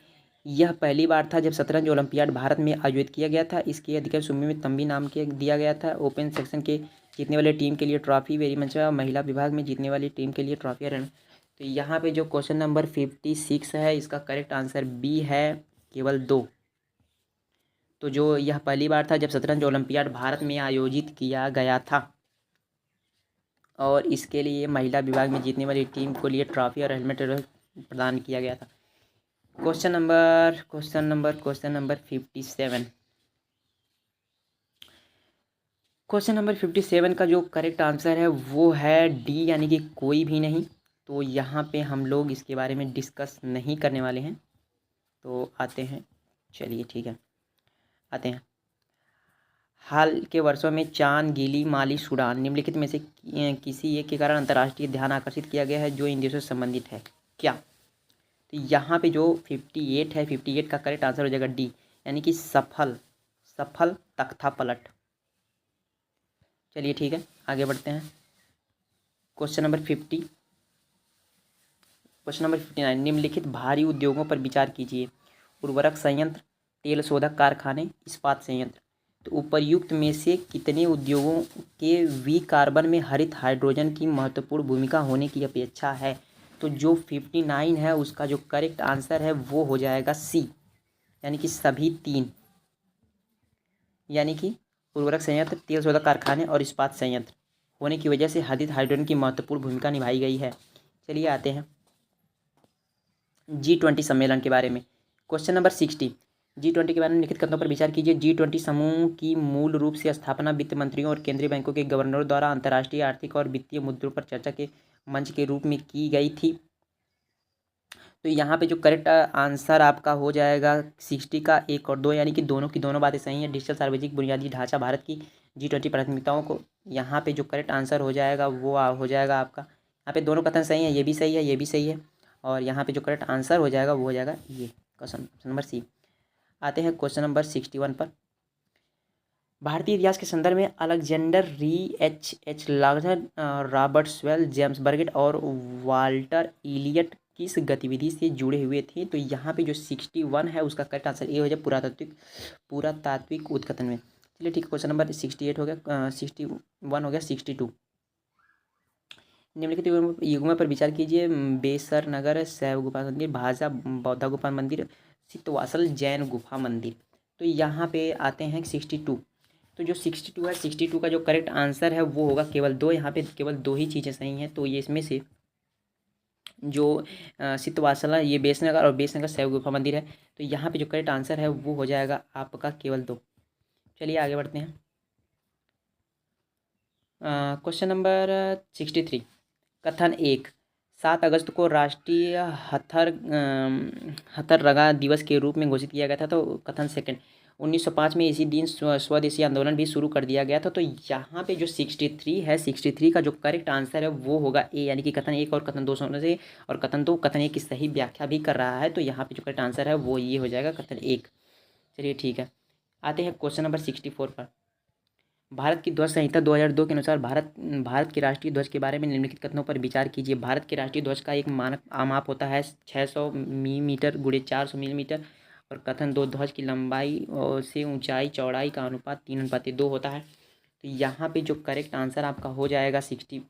यह पहली बार था जब शतरंज ओलंपियाड भारत में आयोजित किया गया था। इसके अधिकार सुम्मी में तंबी नाम के दिया गया था। ओपन सेक्शन के जीतने वाले टीम के लिए ट्रॉफी वेरी मंच, महिला विभाग में जीतने वाली टीम के लिए ट्रॉफी रन। तो यहाँ पे जो क्वेश्चन नंबर 56 है इसका करेक्ट आंसर बी है, केवल 2। तो जो यह पहली बार था जब शतरंज ओलंपियाड भारत में आयोजित किया गया था, और इसके लिए महिला विभाग में जीतने वाली टीम को लिए ट्रॉफी और हेलमेट प्रदान किया गया था। Question number 57। क्वेश्चन नंबर 57 का जो करेक्ट आंसर है वो है डी, यानी कि कोई भी नहीं। तो यहाँ पे हम लोग इसके बारे में डिस्कस नहीं करने वाले हैं। तो आते हैं, चलिए ठीक है, आते हैं। हाल के वर्षों में चांद, गिली, माली, सूडान निम्नलिखित में से किसी एक के कारण अंतर्राष्ट्रीय ध्यान आकर्षित किया गया है जो इन देशों से संबंधित है क्या? तो यहाँ पे जो 58 है, 58 का करेक्ट आंसर हो जाएगा डी, यानी कि सफल तख्ता पलट। चलिए ठीक है, आगे बढ़ते हैं। क्वेश्चन नंबर 59, निम्नलिखित भारी उद्योगों पर विचार कीजिए। उर्वरक संयंत्र, तेल शोधक कारखाने, इस्पात संयंत्र। तो उपर्युक्त में से कितने उद्योगों के विकार्बन में हरित हाइड्रोजन की महत्वपूर्ण भूमिका होने की अपेक्षा है? तो जो 59 है उसका जो करेक्ट आंसर है वो हो जाएगा सी, यानी कि सभी 3, यानी कि उर्वरक संयंत्र, तेल शोधक कारखाने और इस्पात संयंत्र होने की वजह से हरित हाइड्रोजन की महत्वपूर्ण भूमिका निभाई गई है। चलिए आते हैं G20 सम्मेलन के बारे में। क्वेश्चन नंबर 60, G20 के बारे में लिखित कथनों पर विचार कीजिए। G20 समूह की मूल रूप से स्थापना वित्त मंत्रियों और केंद्रीय बैंकों के गवर्नरों द्वारा अंतर्राष्ट्रीय आर्थिक और वित्तीय मुद्दों पर चर्चा के मंच के रूप में की गई थी। तो यहाँ पे जो करेक्ट आंसर आपका हो जाएगा 60 का 1 और 2, यानी कि दोनों की दोनों बातें सही हैं। डिजिटल सार्वजनिक बुनियादी ढांचा भारत की G20 प्राथमिकताओं को, यहाँ पे जो करेक्ट आंसर हो जाएगा वो हो जाएगा आपका, यहाँ पे दोनों कथन सही है, ये भी सही है, ये भी सही है। और यहाँ पे जो करेक्ट आंसर हो जाएगा वो हो जाएगा ये क्वेश्चन नंबर सी। आते हैं क्वेश्चन नंबर 61 पर। भारतीय इतिहास के संदर्भ में अलेक्जेंडर एच लागनर, रॉबर्ट स्वेल, जेम्स बर्गेट और वाल्टर इलियट किस गतिविधि से जुड़े हुए थे? तो यहाँ पे जो 61 है उसका करेक्ट आंसर ए हो जाए, पुरातात्विक उत्खनन में। चलिए ठीक है, क्वेश्चन नंबर 68 हो गया, 61 हो गया, 62। निम्नलिखित युग्मों पर विचार कीजिए। बेसर नगर शैव गुफा मंदिर, भाजा बौद्ध गुफा मंदिर, सितवासल जैन गुफा मंदिर। तो यहाँ पे आते हैं 62। तो जो 62 है, 62 का जो करेक्ट आंसर है वो होगा केवल दो। यहाँ पे केवल दो ही चीज़ें सही हैं। तो ये इसमें से जो सितवासला, ये बेसनगर और बेसनगर शैव गुफा मंदिर है। तो यहाँ पे जो करेक्ट आंसर है वो हो जाएगा आपका केवल दो। चलिए आगे बढ़ते हैं। Question number 63। कथन 1। 7 अगस्त को राष्ट्रीय हथकरघा दिवस के रूप में घोषित किया गया था। तो कथन सेकंड, 1905 में इसी दिन स्वदेशी आंदोलन भी शुरू कर दिया गया था। तो यहाँ पे जो 63 है, 63 का जो करेक्ट आंसर है वो होगा ए, यानी कि कथन 1 और कथन 2 होने से, और कथन 2 कथन 1 की सही व्याख्या भी कर रहा है। तो यहाँ पे जो करेक्ट आंसर है वो ये हो जाएगा, कथन 1। चलिए ठीक है, आते हैं क्वेश्चन नंबर 64 पर। भारत की ध्वज संहिता 2002 के अनुसार भारत के राष्ट्रीय ध्वज के बारे में निम्नलिखित कथनों पर विचार कीजिए। भारत के राष्ट्रीय ध्वज का एक मानक माप होता है 600 मिलीमीटर गुणे 400 मिलीमीटर। और कथन 2, ध्वज की लंबाई से ऊंचाई चौड़ाई का अनुपात 3:2 होता है। तो यहाँ पे जो करेक्ट आंसर आपका हो जाएगा 64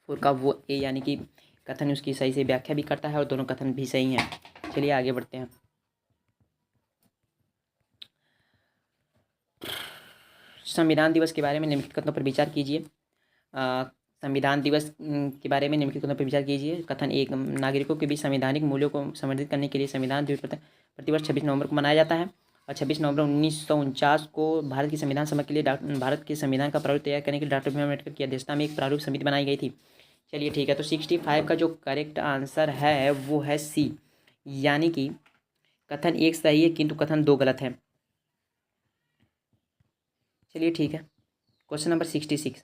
का वो ए, यानी कि कथन उसकी सही से व्याख्या भी करता है और दोनों कथन भी सही हैं। चलिए आगे बढ़ते हैं। संविधान दिवस के बारे में निम्नलिखित कथनों पर विचार कीजिए। संविधान दिवस के बारे में निम्नलिखित कथनों पर विचार कीजिए। कथन 1, नागरिकों के बीच संवैधानिक मूल्यों को संवर्धित करने के लिए संविधान दिवस प्रतिवर्ष 26 नवंबर को मनाया जाता है। और 26 नवंबर 1949 को भारत की संविधान सभा के लिए भारत के संविधान का प्रारूप तैयार करने के लिए डॉक्टर भीमराव अम्बेडकर की अध्यक्षता में एक प्रारूप समिति बनाई गई थी। चलिए ठीक है, तो 65 का जो करेक्ट आंसर है वो है सी, यानी कि कथन 1 सही है किंतु कथन 2 गलत है। चलिए ठीक है, क्वेश्चन नंबर 66।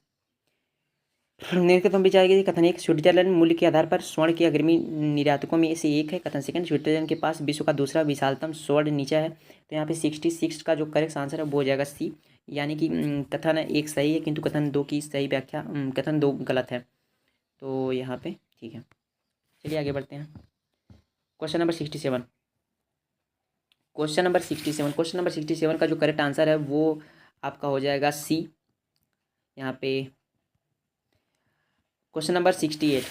निम्नलिखित हम विचार कीजिए। कथन 1, स्विट्जरलैंड मूल्य के आधार पर स्वर्ण के अग्रणी निर्यातकों में से एक है। कथन सेकंड, स्विट्जरलैंड के पास विश्व का दूसरा विशालतम स्वर्ण नीचा है। तो यहाँ पे 66 का जो करेक्ट आंसर है वो हो जाएगा सी, यानी कि कथन 1 सही है किंतु कथन 2 की सही व्याख्या, कथन 2 गलत है। तो यहाँ पे ठीक है, चलिए आगे बढ़ते हैं। Question number 67। क्वेश्चन नंबर 67 का जो करेक्ट आंसर है वो आपका हो जाएगा सी। यहाँ पे क्वेश्चन नंबर 68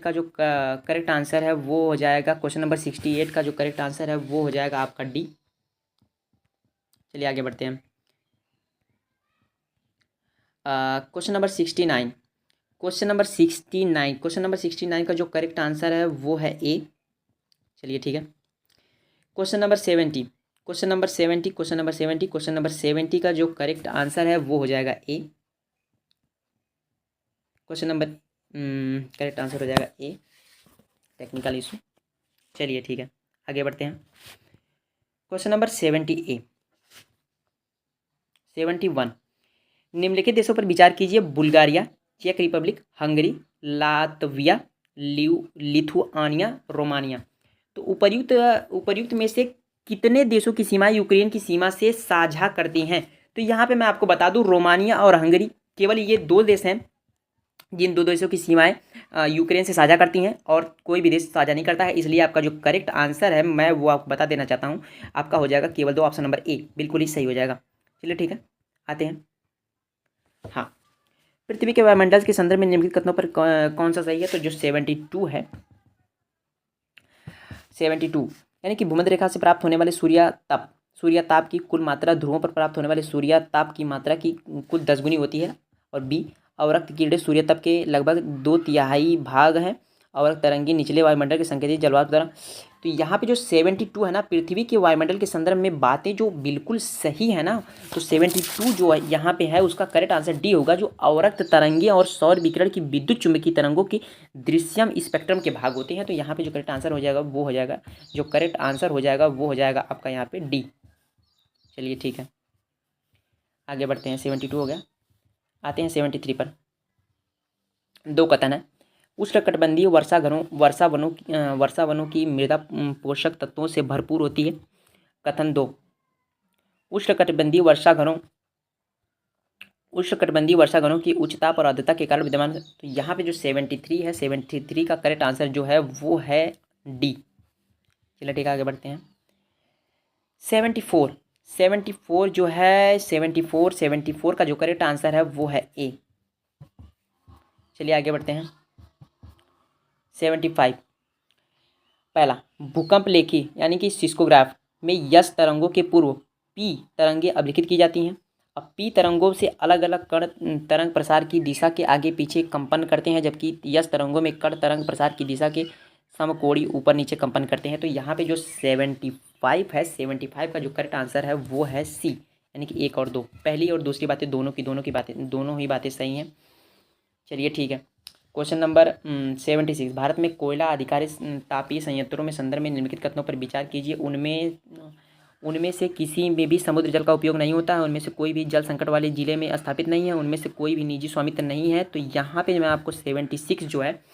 का जो करेक्ट आंसर है वो हो जाएगा, क्वेश्चन नंबर 68 का जो करेक्ट आंसर है वो हो जाएगा आपका डी। चलिए आगे बढ़ते हैं। Question number 69। क्वेश्चन नंबर 69 का जो करेक्ट आंसर है वो है ए। चलिए ठीक है, क्वेश्चन नंबर 70। क्वेश्चन नंबर 70 का जो करेक्ट आंसर है वो हो जाएगा ए। क्वेश्चन नंबर करेक्ट आंसर हो जाएगा ए, टेक्निकल इशू। चलिए ठीक है, आगे बढ़ते हैं। Question number 71। निम्नलिखित देशों पर विचार कीजिए। बुल्गारिया, चेक Republic, Hungary, Latvia, Lithuania, Romania. तो उपर्युक्त में से कितने देशों की सीमाएं यूक्रेन की सीमा से साझा करती हैं? तो यहाँ पे मैं आपको बता दूं, रोमानिया और हंगरी केवल ये दो देश हैं जिन दो देशों की सीमाएं यूक्रेन से साझा करती हैं, और कोई भी देश साझा नहीं करता है। इसलिए आपका जो करेक्ट आंसर है मैं वो आपको बता देना चाहता हूँ, आपका हो जाएगा केवल दो, ऑप्शन नंबर ए बिल्कुल ही सही हो जाएगा। चलिए ठीक है, आते हैं। हाँ, पृथ्वी के वायुमंडल के संदर्भ में निम्नलिखित कथनों पर कौन सा सही है? तो जो 72 है, 72 यानी कि भूमध्य रेखा से प्राप्त होने वाले सूर्यताप की कुल मात्रा ध्रुवों पर प्राप्त होने वाले सूर्यताप की मात्रा की कुल 10 गुनी होती है। और बी, अवरक्त किरणें सूर्यताप के लगभग 2/3 भाग हैं। अवरक्त तरंगी निचले वायुमंडल के संकेतित जलवायु द्वारा। तो यहाँ पे जो 72 है ना, पृथ्वी के वायुमंडल के संदर्भ में बातें जो बिल्कुल सही है ना, तो 72 जो है यहाँ पे है उसका करेक्ट आंसर डी होगा। जो अवरक्त तरंगे और सौर विकिरण की विद्युत चुंबकीय तरंगों के दृश्यम स्पेक्ट्रम के भाग होते हैं। तो यहाँ पे जो करेक्ट आंसर हो जाएगा वो हो जाएगा, जो करेक्ट आंसर हो जाएगा वो हो जाएगा आपका यहाँ पे डी। चलिए ठीक है, आगे बढ़ते हैं। 72 हो गया, आते हैं 73 पर। दो कथन है। उष्णकटिबंधीय वर्षा वनों की मृदा पोषक तत्वों से भरपूर होती है। कथन 2, उष्णकटिबंधीय वर्षागणों की उच्च ताप और आर्द्रता के कारण विद्यमान। तो यहाँ पे जो 73 है, 73 का करेक्ट आंसर जो है वो है डी। चलिए ठीक है, आगे बढ़ते हैं। 74 जो है 74 का जो करेक्ट आंसर है वो है ए। चलिए आगे बढ़ते हैं। 75 पहला, भूकंप लेखी यानी कि सिस्कोग्राफ में यस तरंगों के पूर्व पी तरंगे अभिलिखित की जाती हैं। अब पी तरंगों से अलग अलग कण तरंग प्रसार की दिशा के आगे पीछे कंपन करते हैं, जबकि यस तरंगों में कण तरंग प्रसार की दिशा के समकोणीय ऊपर नीचे कंपन करते हैं। तो यहाँ पे जो 75 है, 75 का जो करेक्ट आंसर है वो है सी, यानी कि 1 और 2। पहली और दूसरी बातें दोनों ही बातें सही हैं। चलिए ठीक है। क्वेश्चन नंबर 76, भारत में कोयला आधारित तापीय संयंत्रों में संदर्भ में निम्नलिखित कथनों पर विचार कीजिए। उनमें से किसी में भी समुद्र जल का उपयोग नहीं होता है, उनमें से कोई भी जल संकट वाले जिले में स्थापित नहीं है, उनमें से कोई भी निजी स्वामित्व नहीं है। तो यहाँ पे मैं आपको 76 जो है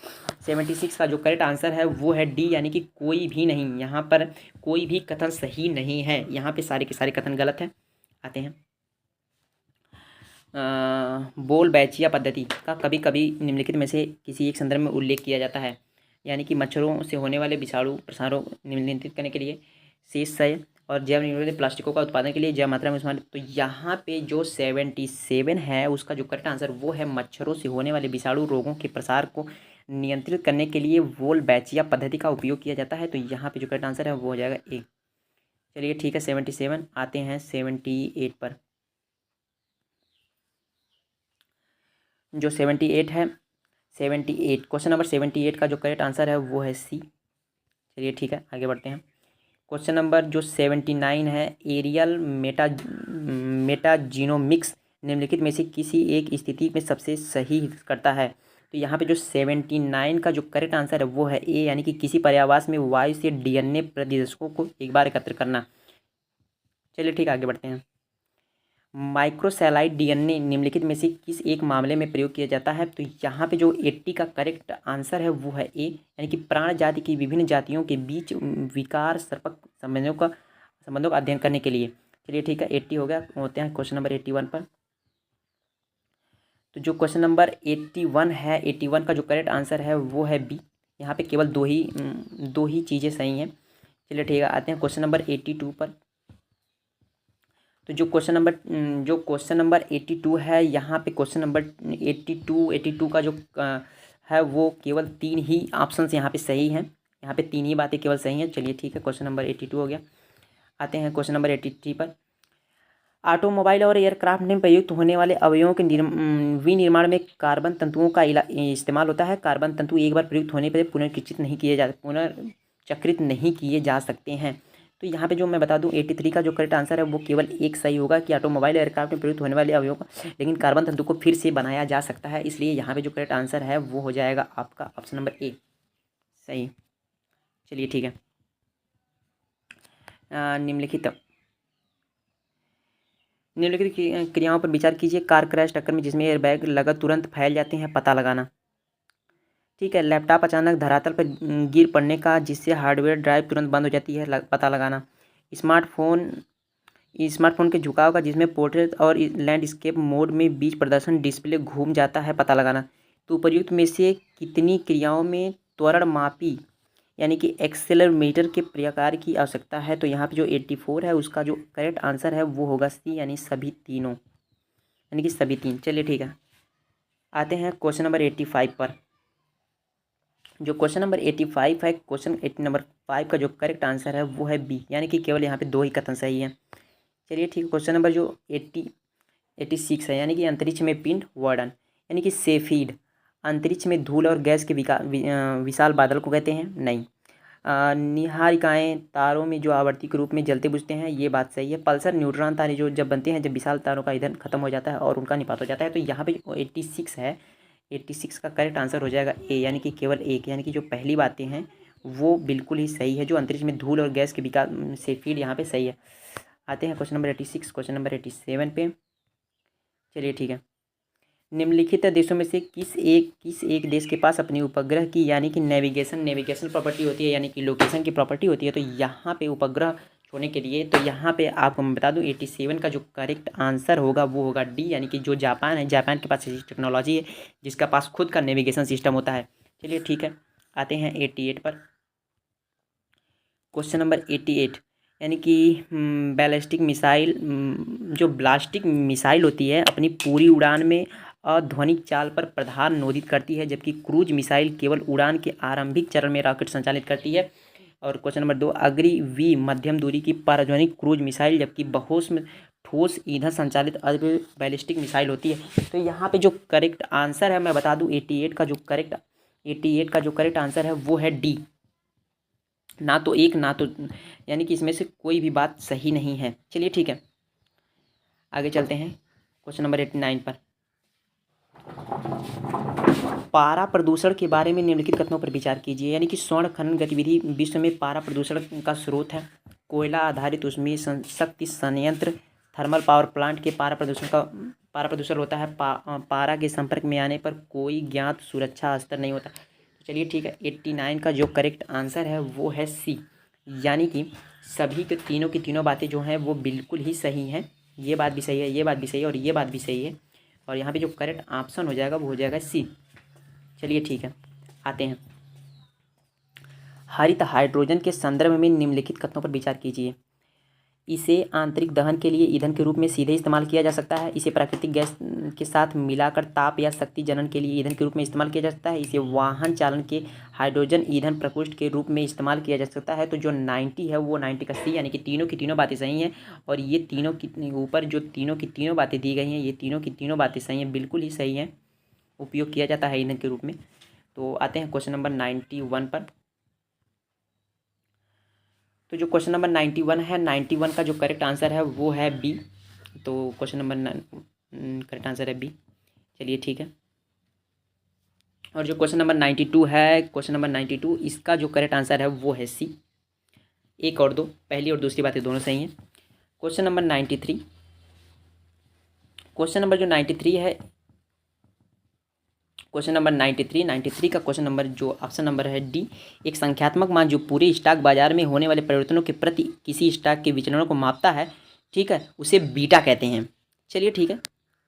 76 का जो करेक्ट आंसर है वो है डी, यानी कि कोई भी नहीं। यहाँ पर कोई भी कथन सही नहीं है, यहाँ पे सारे के सारे कथन गलत हैं। आते हैं बोल बैचिया पद्धति का कभी कभी निम्नलिखित में से किसी एक संदर्भ में उल्लेख किया जाता है, यानी कि मच्छरों से होने वाले विषाणु प्रसारों नियंत्रित करने के लिए, शेष क्षय और जैव निरोधी प्लास्टिकों का उत्पादन के लिए जैव मात्रा में इस्तेमाल। तो यहाँ पे जो 77 है उसका जो करेक्ट आंसर वो है मच्छरों से होने वाले विषाणु रोगों के प्रसार को नियंत्रित करने के लिए वोल बैचिया पद्धति का उपयोग किया जाता है। तो यहाँ पे जो करेक्ट आंसर है वो हो जाएगा ए। चलिए ठीक है, 77। आते हैं 78 पर। जो 78 है, 78 क्वेश्चन नंबर 78 का जो करेक्ट आंसर है वो है सी। चलिए ठीक है, आगे बढ़ते हैं। क्वेश्चन नंबर जो 79 है, एरियल मेटाजीनोमिक्स निम्नलिखित में से किसी एक स्थिति में सबसे सही करता है। तो यहाँ पे जो 79 का जो करेक्ट आंसर है वो है ए, यानी कि किसी पर्यावास में वायु से डीएनए प्रतिदर्शकों को एक बार एकत्र करना। चलिए ठीक है, आगे बढ़ते हैं। माइक्रोसैलाइड डीएनए निम्नलिखित में से किस एक मामले में प्रयोग किया जाता है। तो यहाँ पे जो 80 का करेक्ट आंसर है वो है ए, यानी कि प्राण जाति की विभिन्न जातियों के बीच विकार सर्पक संबंधों का अध्ययन करने के लिए। चलिए ठीक है, 80 हो गया। होते हैं क्वेश्चन नंबर 81 पर। तो जो क्वेश्चन नंबर 81 है, 81 का जो करेक्ट आंसर है वो है बी। यहाँ पे केवल दो ही चीज़ें सही हैं। चलिए ठीक है, आते हैं क्वेश्चन नंबर 82 पर। तो जो क्वेश्चन नंबर 82 है, यहाँ पे क्वेश्चन नंबर 82 का जो है वो केवल 3 ही ऑप्शंस यहाँ पे सही हैं। यहाँ पे 3 ही बातें केवल सही हैं। चलिए ठीक है, क्वेश्चन नंबर 82 हो गया। आते हैं क्वेश्चन नंबर 83 पर। ऑटोमोबाइल और एयरक्राफ्ट में प्रयुक्त होने वाले अवयवों के विनिर्माण में कार्बन तंतुओं का इस्तेमाल होता है। कार्बन तंतु एक बार प्रयुक्त होने पर पुनर्चक्रित नहीं किए जा सकते हैं। तो यहाँ पे जो मैं बता दूं 83 का जो करेक्ट आंसर है वो केवल एक सही होगा कि ऑटोमोबाइल एयरक्राफ्ट में प्रयुक्त होने वाले अवयवों का लेकिन कार्बन तंतु को फिर से बनाया जा सकता है। इसलिए यहाँ पे जो करेक्ट आंसर है वो हो जाएगा आपका ऑप्शन नंबर ए, सही। चलिए ठीक है। निम्नलिखित क्रियाओं पर विचार कीजिए। कार क्रैश टक्कर में जिसमें एयरबैग लगा तुरंत फैल जाते हैं, पता लगाना। ठीक है। लैपटॉप अचानक धरातल पर गिर पड़ने का जिससे हार्डवेयर ड्राइव तुरंत बंद हो जाती है, पता लगाना। स्मार्टफोन के झुकाव का जिसमें पोर्ट्रेट और लैंडस्केप मोड में बीच प्रदर्शन डिस्प्ले घूम जाता है, पता लगाना। तो उपर्युक्त में से कितनी क्रियाओं में त्वरण मापी यानी कि एक्सेलरोमीटर के प्रकार की आवश्यकता है। तो यहाँ पे जो 84 है उसका जो करेक्ट आंसर है वो होगा सी, यानी सभी तीनों, यानी कि सभी 3। चलिए ठीक है, आते हैं क्वेश्चन नंबर 85 पर। जो क्वेश्चन नंबर 85 है, क्वेश्चन नंबर 5 का जो करेक्ट आंसर है वो है बी, यानी कि केवल यहाँ पे 2 ही कथन सही है। चलिए ठीक है, क्वेश्चन नंबर जो 86 है, यानी कि अंतरिक्ष में पिंड वर्णन, यानी कि सेफीड अंतरिक्ष में धूल और गैस के विशाल बादल को कहते हैं, नहीं। निहारिकाएँ तारों में जो आवर्ती के रूप में जलते बुझते हैं, ये बात सही है। पल्सर न्यूट्रॉन तारे जो जब बनते हैं जब विशाल तारों का ईंधन खत्म हो जाता है और उनका निपात हो जाता है। तो यहाँ पे 86 है, 86 का करेक्ट आंसर हो जाएगा ए, यानी कि केवल एक, यानी कि जो पहली बातें हैं वो बिल्कुल ही सही है। जो अंतरिक्ष में धूल और गैस के विकास से फीड यहाँ पे सही है। आते हैं क्वेश्चन नंबर 86, क्वेश्चन नंबर 87 पे। चलिए ठीक है, निम्नलिखित देशों में से किस एक देश के पास अपनी उपग्रह की यानी कि नेविगेशन प्रॉपर्टी होती है, यानी कि लोकेशन की प्रॉपर्टी होती है। तो यहाँ पे उपग्रह छोड़ने के लिए। तो यहाँ पे आपको मैं बता दूँ 87 का जो करेक्ट आंसर होगा वो होगा डी, यानी कि जो जापान है, जापान के पास ऐसी टेक्नोलॉजी है जिसका पास खुद का नेविगेशन सिस्टम होता है। चलिए ठीक है, आते हैं 88 पर। क्वेश्चन नंबर 88, यानी कि बैलिस्टिक मिसाइल, जो ब्लास्टिक मिसाइल होती है अपनी पूरी उड़ान में अध्वनिक चाल पर प्रधान नोदित करती है, जबकि क्रूज मिसाइल केवल उड़ान के आरंभिक चरण में रॉकेट संचालित करती है। और क्वेश्चन नंबर 2, अग्नि वी मध्यम दूरी की पारध्वनिक क्रूज मिसाइल, जबकि बहुस में ठोस ईंधन संचालित अर्ध बैलिस्टिक मिसाइल होती है। तो यहाँ पे जो करेक्ट आंसर है मैं बता दूँ 88 का जो करेक्ट आंसर है वो है डी, ना तो एक ना तो, यानी कि इसमें से कोई भी बात सही नहीं है। चलिए ठीक है, आगे चलते हैं क्वेश्चन नंबर 89 पर। पारा प्रदूषण के बारे में निम्नलिखित कथनों पर विचार कीजिए, यानी कि स्वर्ण खनन गतिविधि विश्व में पारा प्रदूषण का स्रोत है। कोयला आधारित ऊष्मीय शक्ति संयंत्र, थर्मल पावर प्लांट के पारा प्रदूषण होता है। पारा के संपर्क में आने पर कोई ज्ञात सुरक्षा स्तर नहीं होता। चलिए ठीक है, 89 का जो करेक्ट आंसर है वो है सी, यानी कि सभी के तीनों की तीनों बातें जो हैं वो बिल्कुल ही सही हैं। ये बात भी सही है, ये बात भी सही है और ये बात भी सही है, और यहाँ पे जो करेक्ट ऑप्शन हो जाएगा वो हो जाएगा सी। चलिए ठीक है, आते हैं हरित हाइड्रोजन के संदर्भ में निम्नलिखित कथनों पर विचार कीजिए। इसे आंतरिक दहन के लिए ईंधन के रूप में सीधे इस्तेमाल किया जा सकता है। इसे प्राकृतिक गैस के साथ मिलाकर ताप या शक्ति जनन के लिए ईंधन के रूप में इस्तेमाल किया जा सकता है। इसे वाहन चालन के हाइड्रोजन ईंधन प्रकोष्ठ के रूप में इस्तेमाल किया जा सकता है। तो जो 90 है वो 90 का सी, यानी कि तीनों की तीनों बातें सही हैं। और ये तीनों की ऊपर जो तीनों की तीनों बातें दी गई हैं, ये तीनों की तीनों बातें सही हैं, बिल्कुल ही सही हैं, उपयोग किया जाता है ईंधन के रूप में। तो आते हैं क्वेश्चन नंबर 91 पर। तो जो क्वेश्चन नंबर 91 है, 91 का जो करेक्ट आंसर है वो है बी। तो क्वेश्चन नंबर करेक्ट आंसर है बी। चलिए ठीक है, और जो क्वेश्चन नंबर 92 है, क्वेश्चन नंबर 92 इसका जो करेक्ट आंसर है वो है सी। 1 और 2, पहली और दूसरी बातें दोनों सही हैं। क्वेश्चन नंबर 93, क्वेश्चन नंबर जो 93 है, क्वेश्चन नंबर 93 का क्वेश्चन नंबर जो ऑप्शन नंबर है डी, एक संख्यात्मक मान जो पूरे स्टॉक बाजार में होने वाले परिवर्तनों के प्रति किसी स्टॉक के विचलनों को मापता है, ठीक है, उसे बीटा कहते हैं। चलिए ठीक है,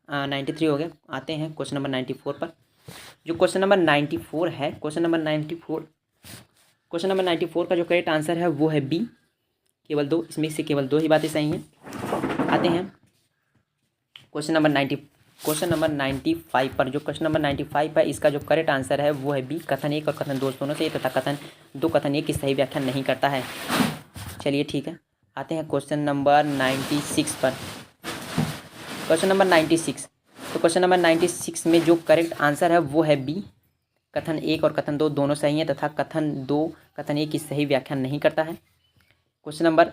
93 हो गया। आते हैं क्वेश्चन नंबर 94 पर। जो क्वेश्चन नंबर 94 है, क्वेश्चन नंबर 94 का जो करेक्ट आंसर है वो है बी, केवल 2, इसमें से केवल 2 ही बातें सही हैं। आते हैं क्वेश्चन नंबर 95 पर। जो क्वेश्चन नंबर 95 है, इसका जो करेक्ट आंसर है वो है बी, कथन 1 और कथन 2 दोनों सही, तथा कथन 2 कथन 1 की सही व्याख्या नहीं करता है। चलिए ठीक है, आते हैं क्वेश्चन नंबर 96 पर। क्वेश्चन नंबर 96, तो क्वेश्चन नंबर 96 में जो करेक्ट आंसर है वो है बी, कथन 1 और कथन 2 दोनों सही हैं, तथा कथन 2 कथन 1 की सही व्याख्या नहीं करता है। क्वेश्चन नंबर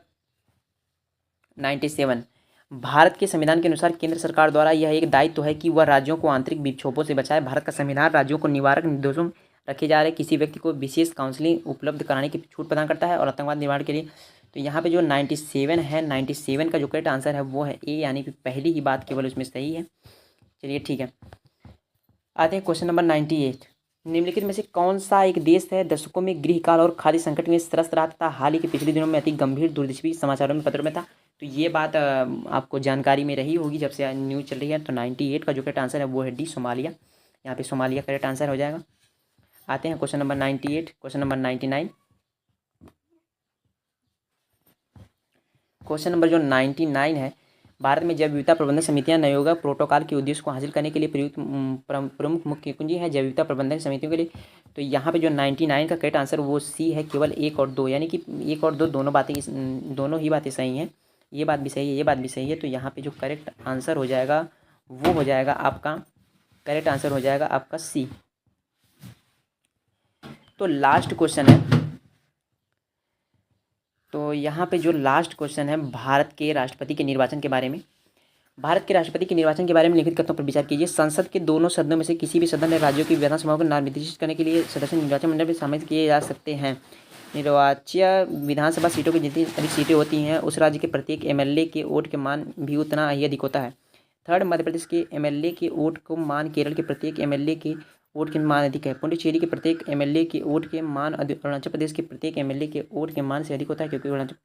97, भारत के संविधान के अनुसार केंद्र सरकार द्वारा यह एक दायित्व है कि वह राज्यों को आंतरिक विक्षोभों से बचाए। भारत का संविधान राज्यों को निवारक निर्देशों रखे जा रहे किसी व्यक्ति को विशेष काउंसलिंग उपलब्ध कराने की छूट प्रदान करता है और आतंकवाद निवारण के लिए। तो यहाँ पे जो 97 है, 97 का जो करेक्ट आंसर है वो है ए, यानी कि पहली ही बात केवल उसमें सही है। चलिए ठीक है, आते हैं क्वेश्चन नंबर 98, निम्नलिखित में से कौन सा एक देश है दशकों में गृहकाल और खाद्य संकट में त्रस्त रहा तथा हाल ही के पिछले दिनों में अति गंभीर दुर्दशा समाचारों में पत्रों में था। तो ये बात आपको जानकारी में रही होगी जब से न्यूज़ चल रही है। तो 98 का जो करेक्ट आंसर है वो है डी, सोमालिया। यहाँ पे सोमालिया करेक्ट आंसर हो जाएगा। आते हैं question number 98, question number 99। Question number जो 99 है, भारत में जैव विविधता प्रबंधन समितियां नयोगा प्रोटोकॉल के उद्देश्य को हासिल करने के लिए प्रयुक्त प्रमुख मुख्य कुंजी है जैव विविधता प्रबंधन समितियों के लिए। तो यहाँ पे जो 99 का करेक्ट आंसर वो सी है, केवल 1 और 2, यानी कि 1 और 2 दोनों ही बातें सही हैं। ये बात भी सही है, ये बात भी सही है। तो यहाँ पे जो करेक्ट आंसर हो जाएगा वो हो जाएगा आपका, करेक्ट आंसर हो जाएगा आपका सी। तो लास्ट क्वेश्चन है, तो यहाँ पे जो लास्ट क्वेश्चन है भारत के राष्ट्रपति के निर्वाचन के बारे में। भारत के राष्ट्रपति के निर्वाचन के बारे में लिखित कथनों पर विचार कीजिए। संसद के दोनों सदनों में से किसी भी सदन ने राज्यों की विधानसभाओं को निर्दिष्ट करने के लिए सदस्य निर्वाचन मंडल में शामिल किए जा सकते हैं। निर्वाच्य विधानसभा सीटों की जितनी अधिक सीटें होती हैं उस राज्य के प्रत्येक एमएलए के वोट के मान भी उतना ही अधिक होता है। थर्ड, मध्य प्रदेश के एमएलए के वोट को मान केरल के प्रत्येक एमएलए के वोट के मान अधिक है। पुडुचेरी के प्रत्येक एमएलए के वोट के मान अरुणाचल प्रदेश के प्रत्येक एमएलए के वोट के मान से अधिक होता है, क्योंकि अरुणाचल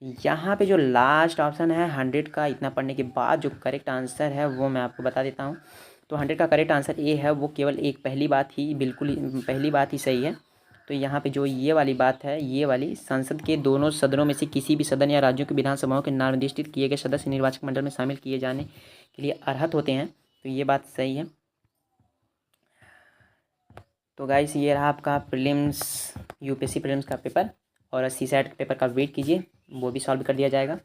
यहाँ पे जो लास्ट ऑप्शन है 100 का, इतना पढ़ने के बाद जो करेक्ट आंसर है वो मैं आपको बता देता हूँ। तो 100 का करेक्ट आंसर ए है, वो केवल एक पहली बात ही पहली बात ही सही है। तो यहाँ पे जो ये वाली बात है, ये वाली, संसद के दोनों सदनों में से किसी भी सदन या राज्यों की विधानसभाओं के नामनिर्देशित किए गए सदस्य निर्वाचक मंडल में शामिल किए जाने के लिए अर्हत होते हैं। तो ये बात सही है। तो गाइस ये रहा आपका प्रीलिम्स, यूपीएससी प्रीलिम्स का पेपर, और सीसैट पेपर का वेट कीजिए, वो भी सॉल्व कर दिया जाएगा।